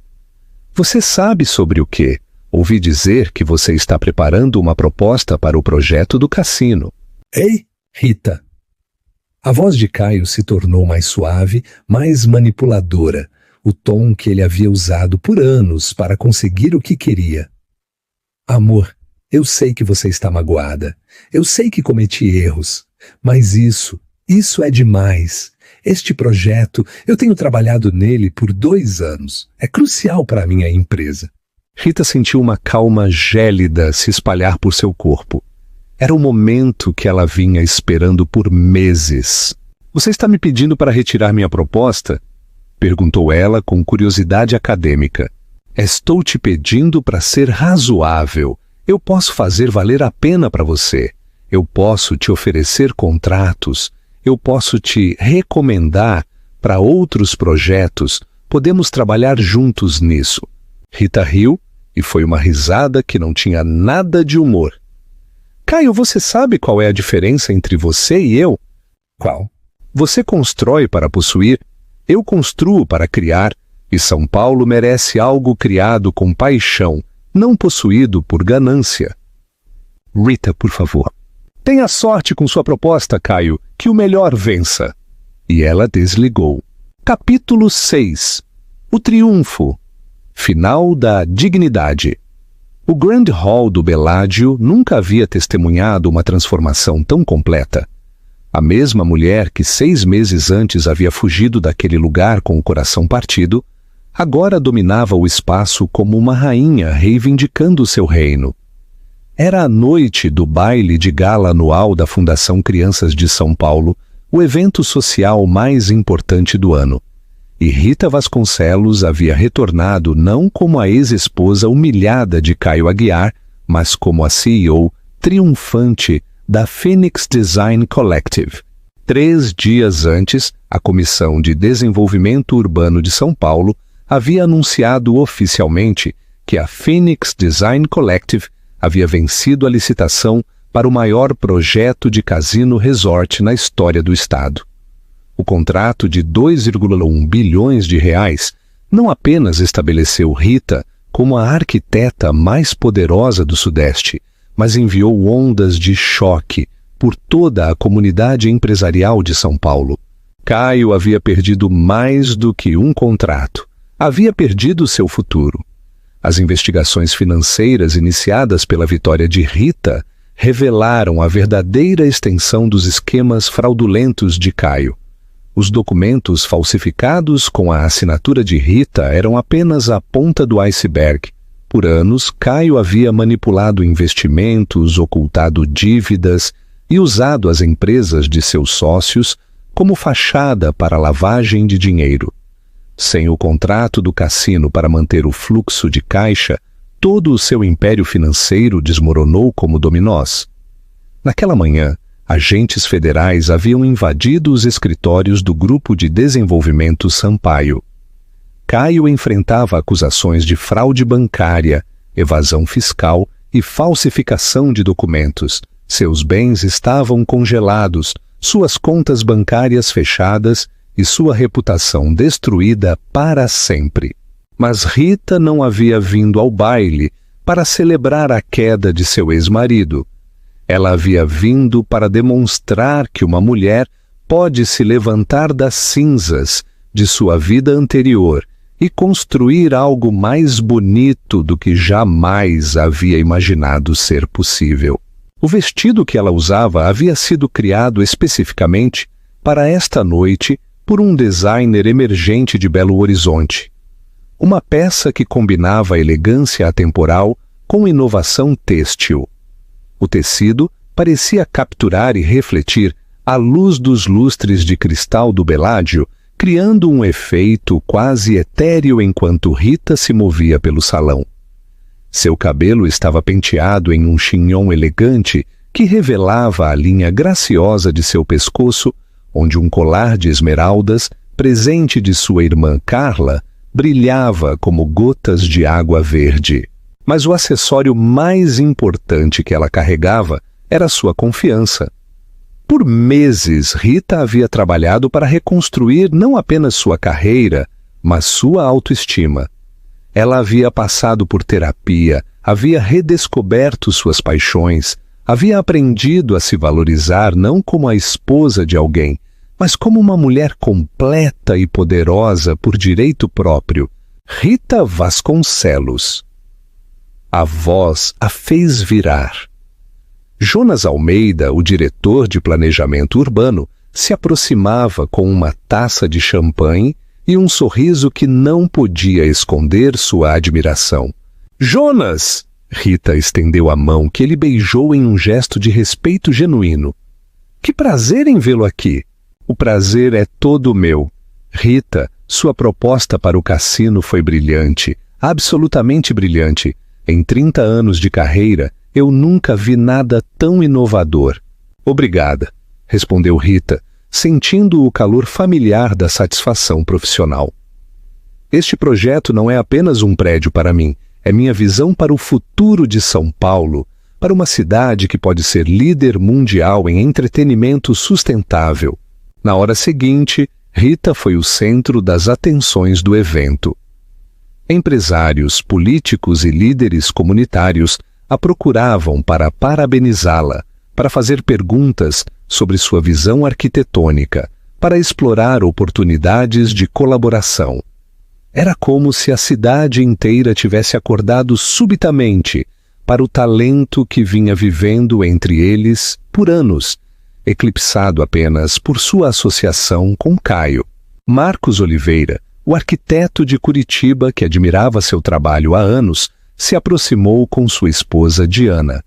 Você sabe sobre o quê? Ouvi dizer que você está preparando uma proposta para o projeto do cassino. Ei, Rita! A voz de Caio se tornou mais suave, mais manipuladora, o tom que ele havia usado por anos para conseguir o que queria. Amor, eu sei que você está magoada. Eu sei que cometi erros. Mas isso é demais. Este projeto, eu tenho trabalhado nele por 2 anos. É crucial para a minha empresa. Rita sentiu uma calma gélida se espalhar por seu corpo. Era o momento que ela vinha esperando por meses. Você está me pedindo para retirar minha proposta? Perguntou ela com curiosidade acadêmica. Estou te pedindo para ser razoável. Eu posso fazer valer a pena para você. Eu posso te oferecer contratos. Eu posso te recomendar para outros projetos. Podemos trabalhar juntos nisso. Rita riu e foi uma risada que não tinha nada de humor. Caio, você sabe qual é a diferença entre você e eu? Qual? Você constrói para possuir, eu construo para criar, e São Paulo merece algo criado com paixão, não possuído por ganância. Rita, por favor. Tenha sorte com sua proposta, Caio, que o melhor vença. E ela desligou. Capítulo 6. O triunfo. Final da dignidade. O Grand Hall do Bellagio nunca havia testemunhado uma transformação tão completa. A mesma mulher que 6 meses antes havia fugido daquele lugar com o coração partido, agora dominava o espaço como uma rainha reivindicando seu reino. Era a noite do baile de gala anual da Fundação Crianças de São Paulo, o evento social mais importante do ano. E Rita Vasconcelos havia retornado não como a ex-esposa humilhada de Caio Aguiar, mas como a CEO triunfante da Phoenix Design Collective. 3 dias antes, a Comissão de Desenvolvimento Urbano de São Paulo havia anunciado oficialmente que a Phoenix Design Collective havia vencido a licitação para o maior projeto de cassino resort na história do estado. O contrato de 2,1 bilhões de reais não apenas estabeleceu Rita como a arquiteta mais poderosa do Sudeste, mas enviou ondas de choque por toda a comunidade empresarial de São Paulo. Caio havia perdido mais do que um contrato. Havia perdido seu futuro. As investigações financeiras iniciadas pela vitória de Rita revelaram a verdadeira extensão dos esquemas fraudulentos de Caio. Os documentos falsificados com a assinatura de Rita eram apenas a ponta do iceberg. Por anos, Caio havia manipulado investimentos, ocultado dívidas e usado as empresas de seus sócios como fachada para lavagem de dinheiro. Sem o contrato do cassino para manter o fluxo de caixa, todo o seu império financeiro desmoronou como dominós. Naquela manhã, agentes federais haviam invadido os escritórios do Grupo de Desenvolvimento Sampaio. Caio enfrentava acusações de fraude bancária, evasão fiscal e falsificação de documentos. Seus bens estavam congelados, suas contas bancárias fechadas e sua reputação destruída para sempre. Mas Rita não havia vindo ao baile para celebrar a queda de seu ex-marido. Ela havia vindo para demonstrar que uma mulher pode se levantar das cinzas de sua vida anterior e construir algo mais bonito do que jamais havia imaginado ser possível. O vestido que ela usava havia sido criado especificamente para esta noite por um designer emergente de Belo Horizonte. Uma peça que combinava a elegância atemporal com inovação têxtil. O tecido parecia capturar e refletir a luz dos lustres de cristal do Belladio, criando um efeito quase etéreo enquanto Rita se movia pelo salão. Seu cabelo estava penteado em um chignon elegante que revelava a linha graciosa de seu pescoço, onde um colar de esmeraldas, presente de sua irmã Carla, brilhava como gotas de água verde. Mas o acessório mais importante que ela carregava era sua confiança. Por meses, Rita havia trabalhado para reconstruir não apenas sua carreira, mas sua autoestima. Ela havia passado por terapia, havia redescoberto suas paixões, havia aprendido a se valorizar não como a esposa de alguém, mas como uma mulher completa e poderosa por direito próprio. Rita Vasconcelos. A voz a fez virar. Jonas Almeida, o diretor de planejamento urbano, se aproximava com uma taça de champanhe e um sorriso que não podia esconder sua admiração. «Jonas!» Rita estendeu a mão que ele beijou em um gesto de respeito genuíno. «Que prazer em vê-lo aqui! O prazer é todo meu. Rita, sua proposta para o cassino foi brilhante, absolutamente brilhante. Em 30 anos de carreira, eu nunca vi nada tão inovador. Obrigada», respondeu Rita, sentindo o calor familiar da satisfação profissional. Este projeto não é apenas um prédio para mim, é minha visão para o futuro de São Paulo, para uma cidade que pode ser líder mundial em entretenimento sustentável. Na hora seguinte, Rita foi o centro das atenções do evento. Empresários, políticos e líderes comunitários a procuravam para parabenizá-la, para fazer perguntas sobre sua visão arquitetônica, para explorar oportunidades de colaboração. Era como se a cidade inteira tivesse acordado subitamente para o talento que vinha vivendo entre eles por anos, eclipsado apenas por sua associação com Caio. Marcos Oliveira, o arquiteto de Curitiba que admirava seu trabalho há anos, se aproximou com sua esposa Diana.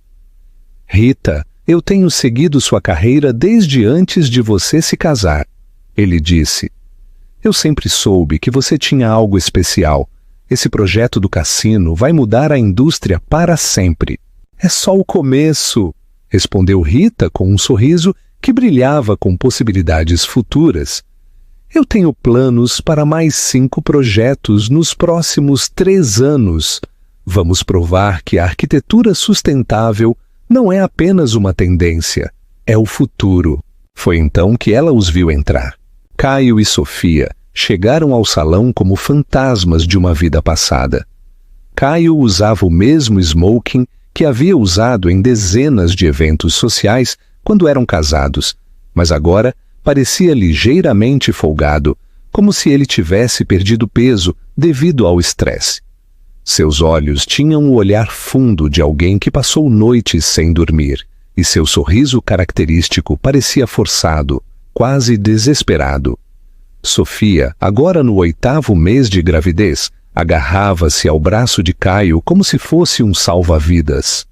«Rita, eu tenho seguido sua carreira desde antes de você se casar», ele disse. «Eu sempre soube que você tinha algo especial. Esse projeto do cassino vai mudar a indústria para sempre». «É só o começo», respondeu Rita com um sorriso que brilhava com possibilidades futuras. «Eu tenho planos para mais 5 projetos nos próximos 3 anos. Vamos provar que a arquitetura sustentável não é apenas uma tendência, é o futuro». Foi então que ela os viu entrar. Caio e Sofia chegaram ao salão como fantasmas de uma vida passada. Caio usava o mesmo smoking que havia usado em dezenas de eventos sociais quando eram casados, mas agora parecia ligeiramente folgado, como se ele tivesse perdido peso devido ao estresse. Seus olhos tinham o olhar fundo de alguém que passou noites sem dormir, e seu sorriso característico parecia forçado, quase desesperado. Sofia, agora no 8º mês de gravidez, agarrava-se ao braço de Caio como se fosse um salva-vidas.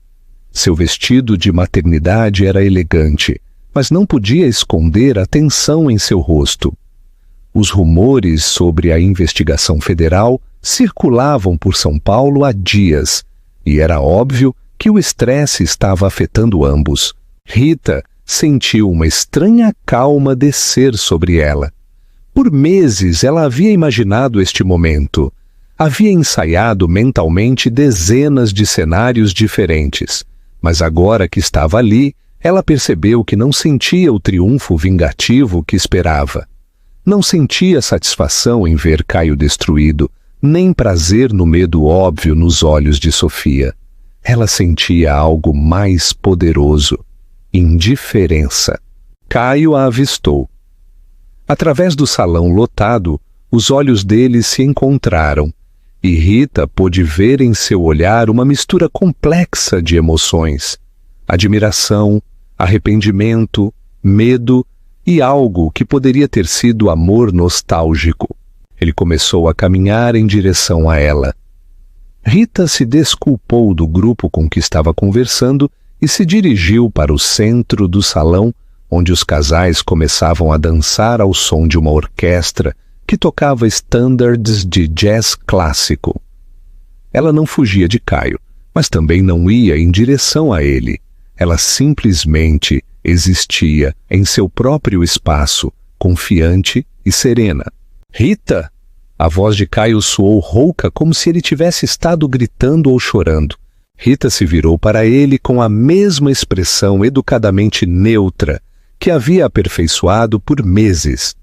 Seu vestido de maternidade era elegante, mas não podia esconder a tensão em seu rosto. Os rumores sobre a investigação federal circulavam por São Paulo há dias, e era óbvio que o estresse estava afetando ambos. Rita sentiu uma estranha calma descer sobre ela. Por meses ela havia imaginado este momento. Havia ensaiado mentalmente dezenas de cenários diferentes, mas agora que estava ali, ela percebeu que não sentia o triunfo vingativo que esperava. Não sentia satisfação em ver Caio destruído, nem prazer no medo óbvio nos olhos de Sofia. Ela sentia algo mais poderoso: indiferença. Caio a avistou. Através do salão lotado, Os olhos deles se encontraram, e Rita pôde ver em seu olhar uma mistura complexa de emoções: admiração, arrependimento, medo e algo que poderia ter sido amor nostálgico. Ele começou a caminhar em direção a ela. Rita se desculpou do grupo com que estava conversando e se dirigiu para o centro do salão, onde os casais começavam a dançar ao som de uma orquestra que tocava standards de jazz clássico. Ela não fugia de Caio, mas também não ia em direção a ele. Ela simplesmente existia em seu próprio espaço, confiante e serena. Rita! A voz de Caio soou rouca, como se ele tivesse estado gritando ou chorando. Rita se virou para ele com a mesma expressão educadamente neutra que havia aperfeiçoado por meses.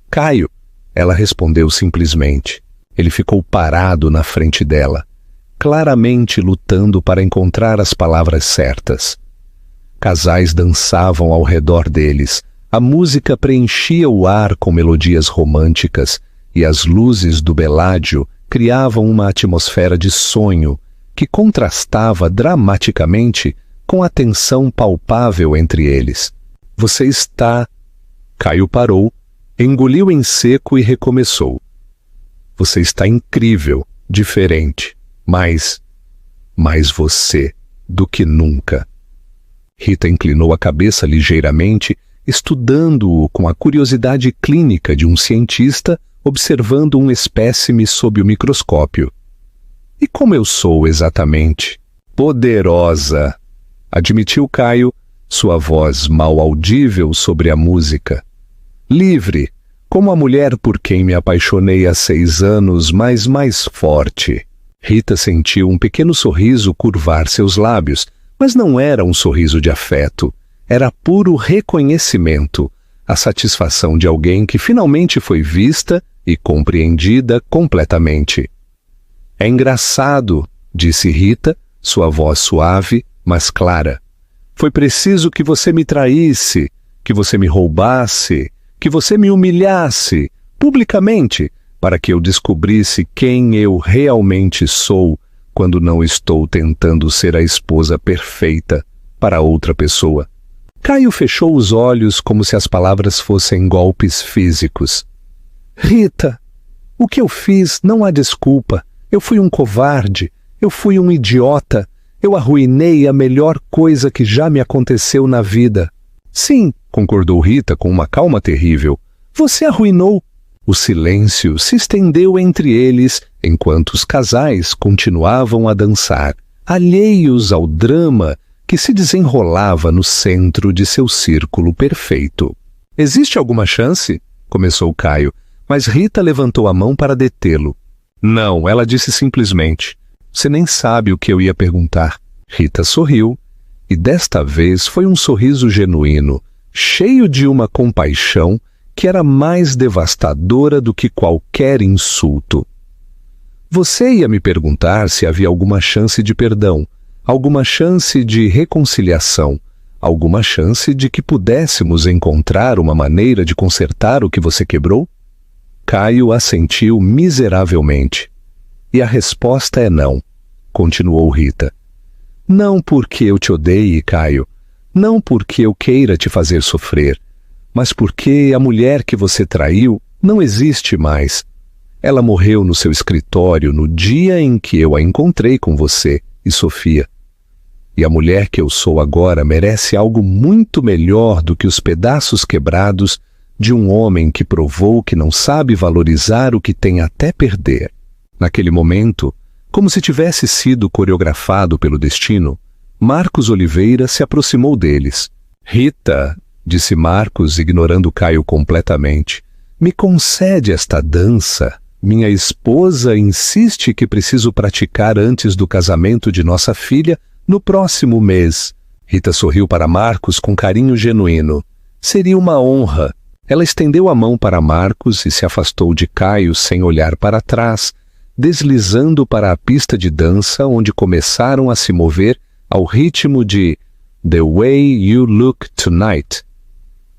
Caio! Ela respondeu simplesmente. Ele ficou parado na frente dela, claramente lutando para encontrar as palavras certas. Casais dançavam ao redor deles, a música preenchia o ar com melodias românticas e as luzes do Beládio criavam uma atmosfera de sonho que contrastava dramaticamente com a tensão palpável entre eles. Você está... Caio parou, engoliu em seco e recomeçou. Você está incrível, diferente, mais você do que nunca. Rita inclinou a cabeça ligeiramente, estudando-o com a curiosidade clínica de um cientista observando um espécime sob o microscópio. E como eu sou exatamente? Poderosa, admitiu Caio, sua voz mal audível sobre a música. Livre, como a mulher por quem me apaixonei há 6 anos, mas mais forte. Rita sentiu um pequeno sorriso curvar seus lábios, mas não era um sorriso de afeto. Era puro reconhecimento, a satisfação de alguém que finalmente foi vista e compreendida completamente. É engraçado, disse Rita, sua voz suave, mas clara. Foi preciso que você me traísse, que você me roubasse, que você me humilhasse, publicamente, para que eu descobrisse quem eu realmente sou quando não estou tentando ser a esposa perfeita para outra pessoa. Caio fechou os olhos como se as palavras fossem golpes físicos. Rita, o que eu fiz não há desculpa. Eu fui um covarde, eu fui um idiota, eu arruinei a melhor coisa que já me aconteceu na vida. Sim, concordou Rita com uma calma terrível. Você arruinou. O silêncio se estendeu entre eles enquanto os casais continuavam a dançar, alheios ao drama que se desenrolava no centro de seu círculo perfeito. Existe alguma chance? Começou Caio, mas Rita levantou a mão para detê-lo. Não, ela disse simplesmente. Você nem sabe o que eu ia perguntar. Rita sorriu, e desta vez foi um sorriso genuíno, cheio de uma compaixão que era mais devastadora do que qualquer insulto. Você ia me perguntar se havia alguma chance de perdão, alguma chance de reconciliação, alguma chance de que pudéssemos encontrar uma maneira de consertar o que você quebrou? Caio assentiu miseravelmente. E a resposta é não, continuou Rita. Não porque eu te odeie, Caio, não porque eu queira te fazer sofrer, mas porque a mulher que você traiu não existe mais. Ela morreu no seu escritório no dia em que eu a encontrei com você e Sofia. E a mulher que eu sou agora merece algo muito melhor do que os pedaços quebrados de um homem que provou que não sabe valorizar o que tem até perder. Naquele momento, como se tivesse sido coreografado pelo destino, Marcos Oliveira se aproximou deles. Rita, disse Marcos, ignorando Caio completamente, me concede esta dança. Minha esposa insiste que preciso praticar antes do casamento de nossa filha no próximo mês. Rita sorriu para Marcos com carinho genuíno. Seria uma honra. Ela estendeu a mão para Marcos e se afastou de Caio sem olhar para trás, deslizando para a pista de dança onde começaram a se mover ao ritmo de The Way You Look Tonight.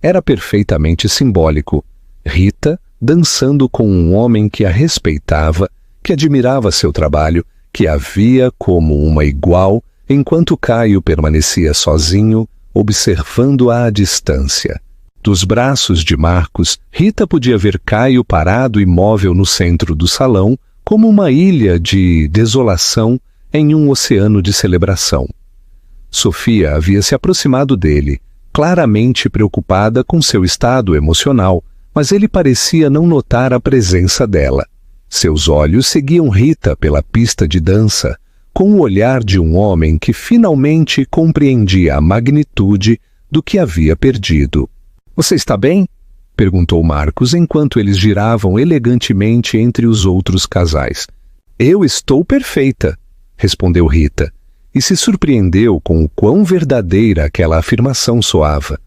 Era perfeitamente simbólico. Rita, dançando com um homem que a respeitava, que admirava seu trabalho, que a via como uma igual, enquanto Caio permanecia sozinho, observando-a à distância. Dos braços de Marcos, Rita podia ver Caio parado imóvel no centro do salão, como uma ilha de desolação em um oceano de celebração. Sofia havia se aproximado dele, claramente preocupada com seu estado emocional, mas ele parecia não notar a presença dela. Seus olhos seguiam Rita pela pista de dança, com o olhar de um homem que finalmente compreendia a magnitude do que havia perdido. "Você está bem?" perguntou Marcos enquanto eles giravam elegantemente entre os outros casais. "Eu estou perfeita", respondeu Rita, e se surpreendeu com o quão verdadeira aquela afirmação soava.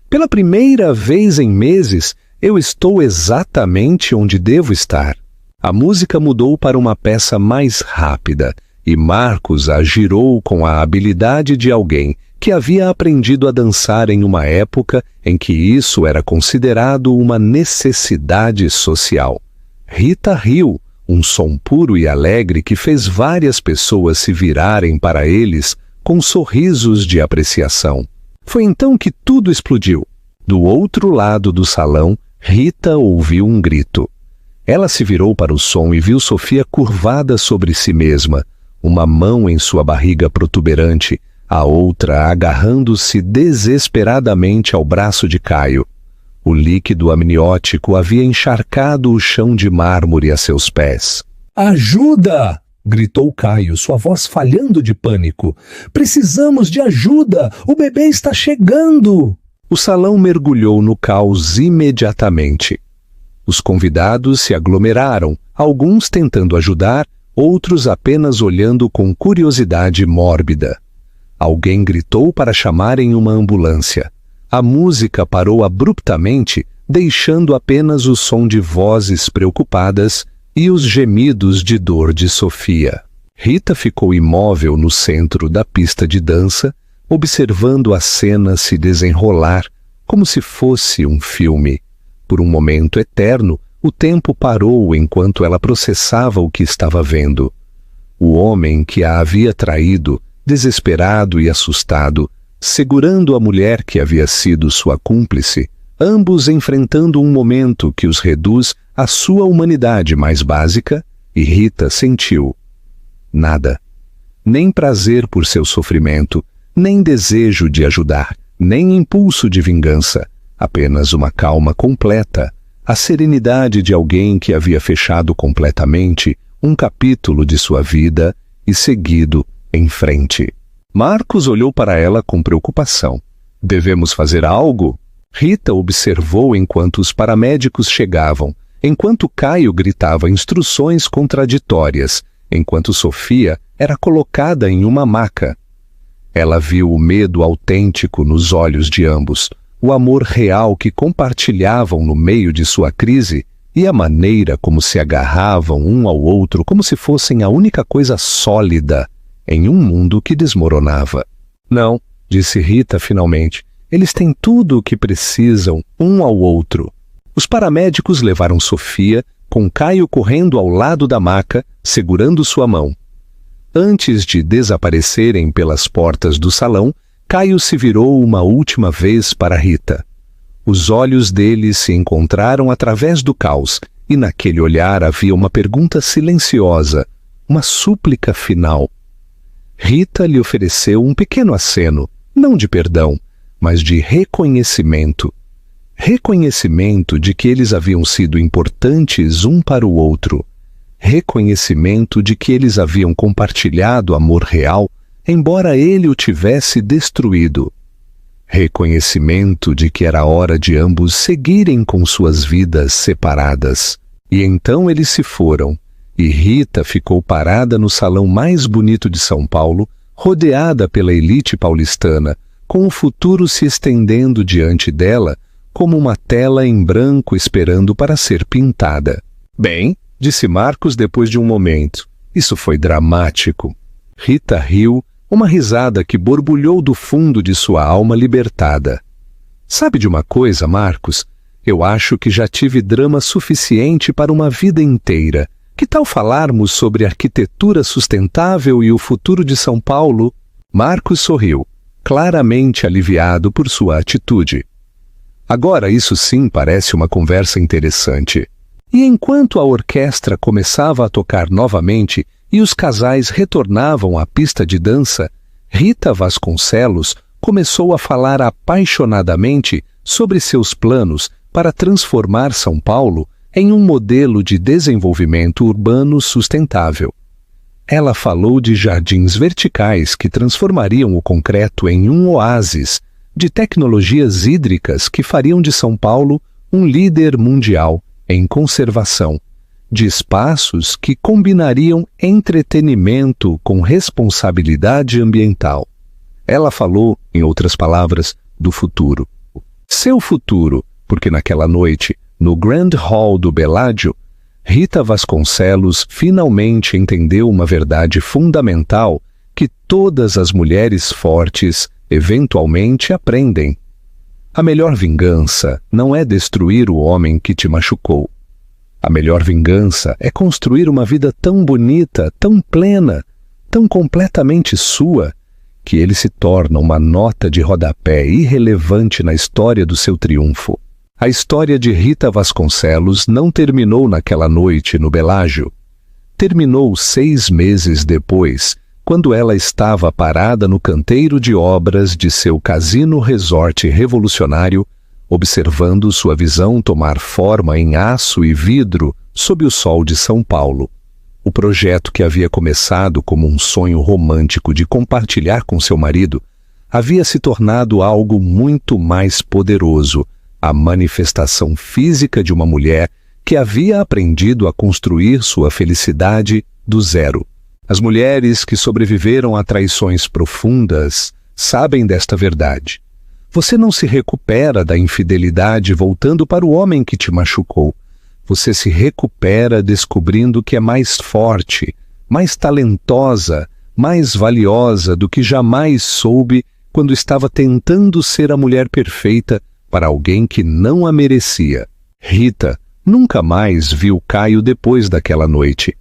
"Pela primeira vez em meses, eu estou exatamente onde devo estar." A música mudou para uma peça mais rápida, e Marcos a girou com a habilidade de alguém que havia aprendido a dançar em uma época em que isso era considerado uma necessidade social. Rita riu, um som puro e alegre que fez várias pessoas se virarem para eles com sorrisos de apreciação. Foi então que tudo explodiu. Do outro lado do salão, Rita ouviu um grito. Ela se virou para o som e viu Sofia curvada sobre si mesma, uma mão em sua barriga protuberante, a outra agarrando-se desesperadamente ao braço de Caio. O líquido amniótico havia encharcado o chão de mármore a seus pés. "Ajuda!" gritou Caio, sua voz falhando de pânico. "Precisamos de ajuda! O bebê está chegando!" O salão mergulhou no caos imediatamente. Os convidados se aglomeraram, alguns tentando ajudar, outros apenas olhando com curiosidade mórbida. Alguém gritou para chamarem uma ambulância. A música parou abruptamente, deixando apenas o som de vozes preocupadas e os gemidos de dor de Sofia. Rita ficou imóvel no centro da pista de dança, observando a cena se desenrolar, como se fosse um filme. Por um momento eterno, o tempo parou enquanto ela processava o que estava vendo. O homem que a havia traído, desesperado e assustado, segurando a mulher que havia sido sua cúmplice, ambos enfrentando um momento que os reduz à sua humanidade mais básica, e Rita sentiu nada. Nem prazer por seu sofrimento, nem desejo de ajudar, nem impulso de vingança, apenas uma calma completa, a serenidade de alguém que havia fechado completamente um capítulo de sua vida e seguido em frente. Marcos olhou para ela com preocupação. "Devemos fazer algo?" Rita observou enquanto os paramédicos chegavam, enquanto Caio gritava instruções contraditórias, enquanto Sofia era colocada em uma maca. Ela viu o medo autêntico nos olhos de ambos, o amor real que compartilhavam no meio de sua crise e a maneira como se agarravam um ao outro como se fossem a única coisa sólida em um mundo que desmoronava. "Não", disse Rita finalmente, "eles têm tudo o que precisam um ao outro." Os paramédicos levaram Sofia, com Caio correndo ao lado da maca, segurando sua mão. Antes de desaparecerem pelas portas do salão, Caio se virou uma última vez para Rita. Os olhos dele se encontraram através do caos, e naquele olhar havia uma pergunta silenciosa, uma súplica final. Rita lhe ofereceu um pequeno aceno, não de perdão, mas de reconhecimento. Reconhecimento de que eles haviam sido importantes um para o outro. Reconhecimento de que eles haviam compartilhado amor real, embora ele o tivesse destruído. Reconhecimento de que era hora de ambos seguirem com suas vidas separadas. E então eles se foram, e Rita ficou parada no salão mais bonito de São Paulo, rodeada pela elite paulistana, com o futuro se estendendo diante dela como uma tela em branco esperando para ser pintada. "Bem", disse Marcos depois de um momento, "isso foi dramático." Rita riu, uma risada que borbulhou do fundo de sua alma libertada. "Sabe de uma coisa, Marcos? Eu acho que já tive drama suficiente para uma vida inteira. Que tal falarmos sobre arquitetura sustentável e o futuro de São Paulo? Marcos sorriu, claramente aliviado por sua atitude. Agora isso sim parece uma conversa interessante. E enquanto a orquestra começava a tocar novamente e os casais retornavam à pista de dança, Rita Vasconcelos começou a falar apaixonadamente sobre seus planos para transformar São Paulo em um modelo de desenvolvimento urbano sustentável. Ela falou de jardins verticais que transformariam o concreto em um oásis, de tecnologias hídricas que fariam de São Paulo um líder mundial em conservação, de espaços que combinariam entretenimento com responsabilidade ambiental. Ela falou, em outras palavras, do futuro. Seu futuro, porque naquela noite, no Grand Hall do Bellagio, Rita Vasconcelos finalmente entendeu uma verdade fundamental que todas as mulheres fortes eventualmente aprendem. A melhor vingança não é destruir o homem que te machucou. A melhor vingança é construir uma vida tão bonita, tão plena, tão completamente sua, que ele se torna uma nota de rodapé irrelevante na história do seu triunfo. A história de Rita Vasconcelos não terminou naquela noite no Bellagio. Terminou 6 meses depois, quando ela estava parada no canteiro de obras de seu casino resort revolucionário, observando sua visão tomar forma em aço e vidro sob o sol de São Paulo. O projeto que havia começado como um sonho romântico de compartilhar com seu marido havia se tornado algo muito mais poderoso, a manifestação física de uma mulher que havia aprendido a construir sua felicidade do zero. As mulheres que sobreviveram a traições profundas sabem desta verdade. Você não se recupera da infidelidade voltando para o homem que te machucou. Você se recupera descobrindo que é mais forte, mais talentosa, mais valiosa do que jamais soube quando estava tentando ser a mulher perfeita para alguém que não a merecia. Rita nunca mais viu Caio depois daquela noite.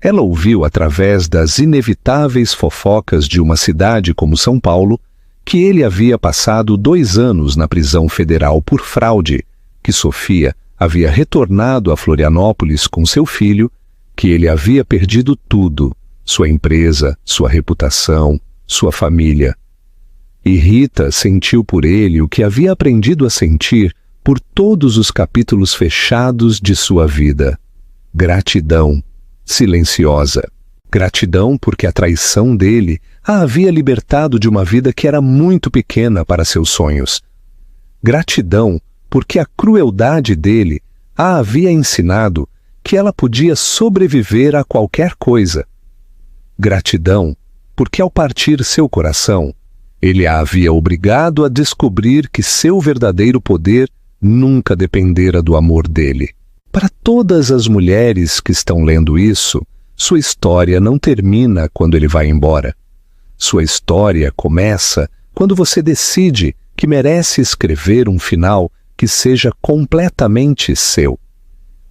Ela ouviu através das inevitáveis fofocas de uma cidade como São Paulo que ele havia passado 2 anos na prisão federal por fraude, que Sofia havia retornado a Florianópolis com seu filho, que ele havia perdido tudo, sua empresa, sua reputação, sua família. E Rita sentiu por ele o que havia aprendido a sentir por todos os capítulos fechados de sua vida. Gratidão, silenciosa. Gratidão porque a traição dele a havia libertado de uma vida que era muito pequena para seus sonhos. Gratidão porque a crueldade dele a havia ensinado que ela podia sobreviver a qualquer coisa. Gratidão porque ao partir seu coração, ele a havia obrigado a descobrir que seu verdadeiro poder nunca dependera do amor dele. Para todas as mulheres que estão lendo isso, sua história não termina quando ele vai embora. Sua história começa quando você decide que merece escrever um final que seja completamente seu.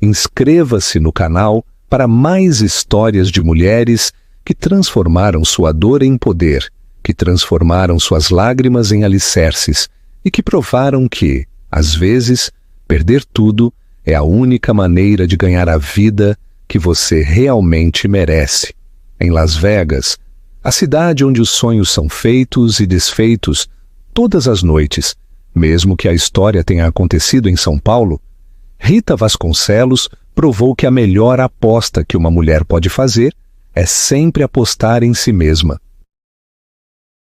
Inscreva-se no canal para mais histórias de mulheres que transformaram sua dor em poder, que transformaram suas lágrimas em alicerces e que provaram que, às vezes, perder tudo é a única maneira de ganhar a vida que você realmente merece. Em Las Vegas, a cidade onde os sonhos são feitos e desfeitos todas as noites, mesmo que a história tenha acontecido em São Paulo, Rita Vasconcelos provou que a melhor aposta que uma mulher pode fazer é sempre apostar em si mesma.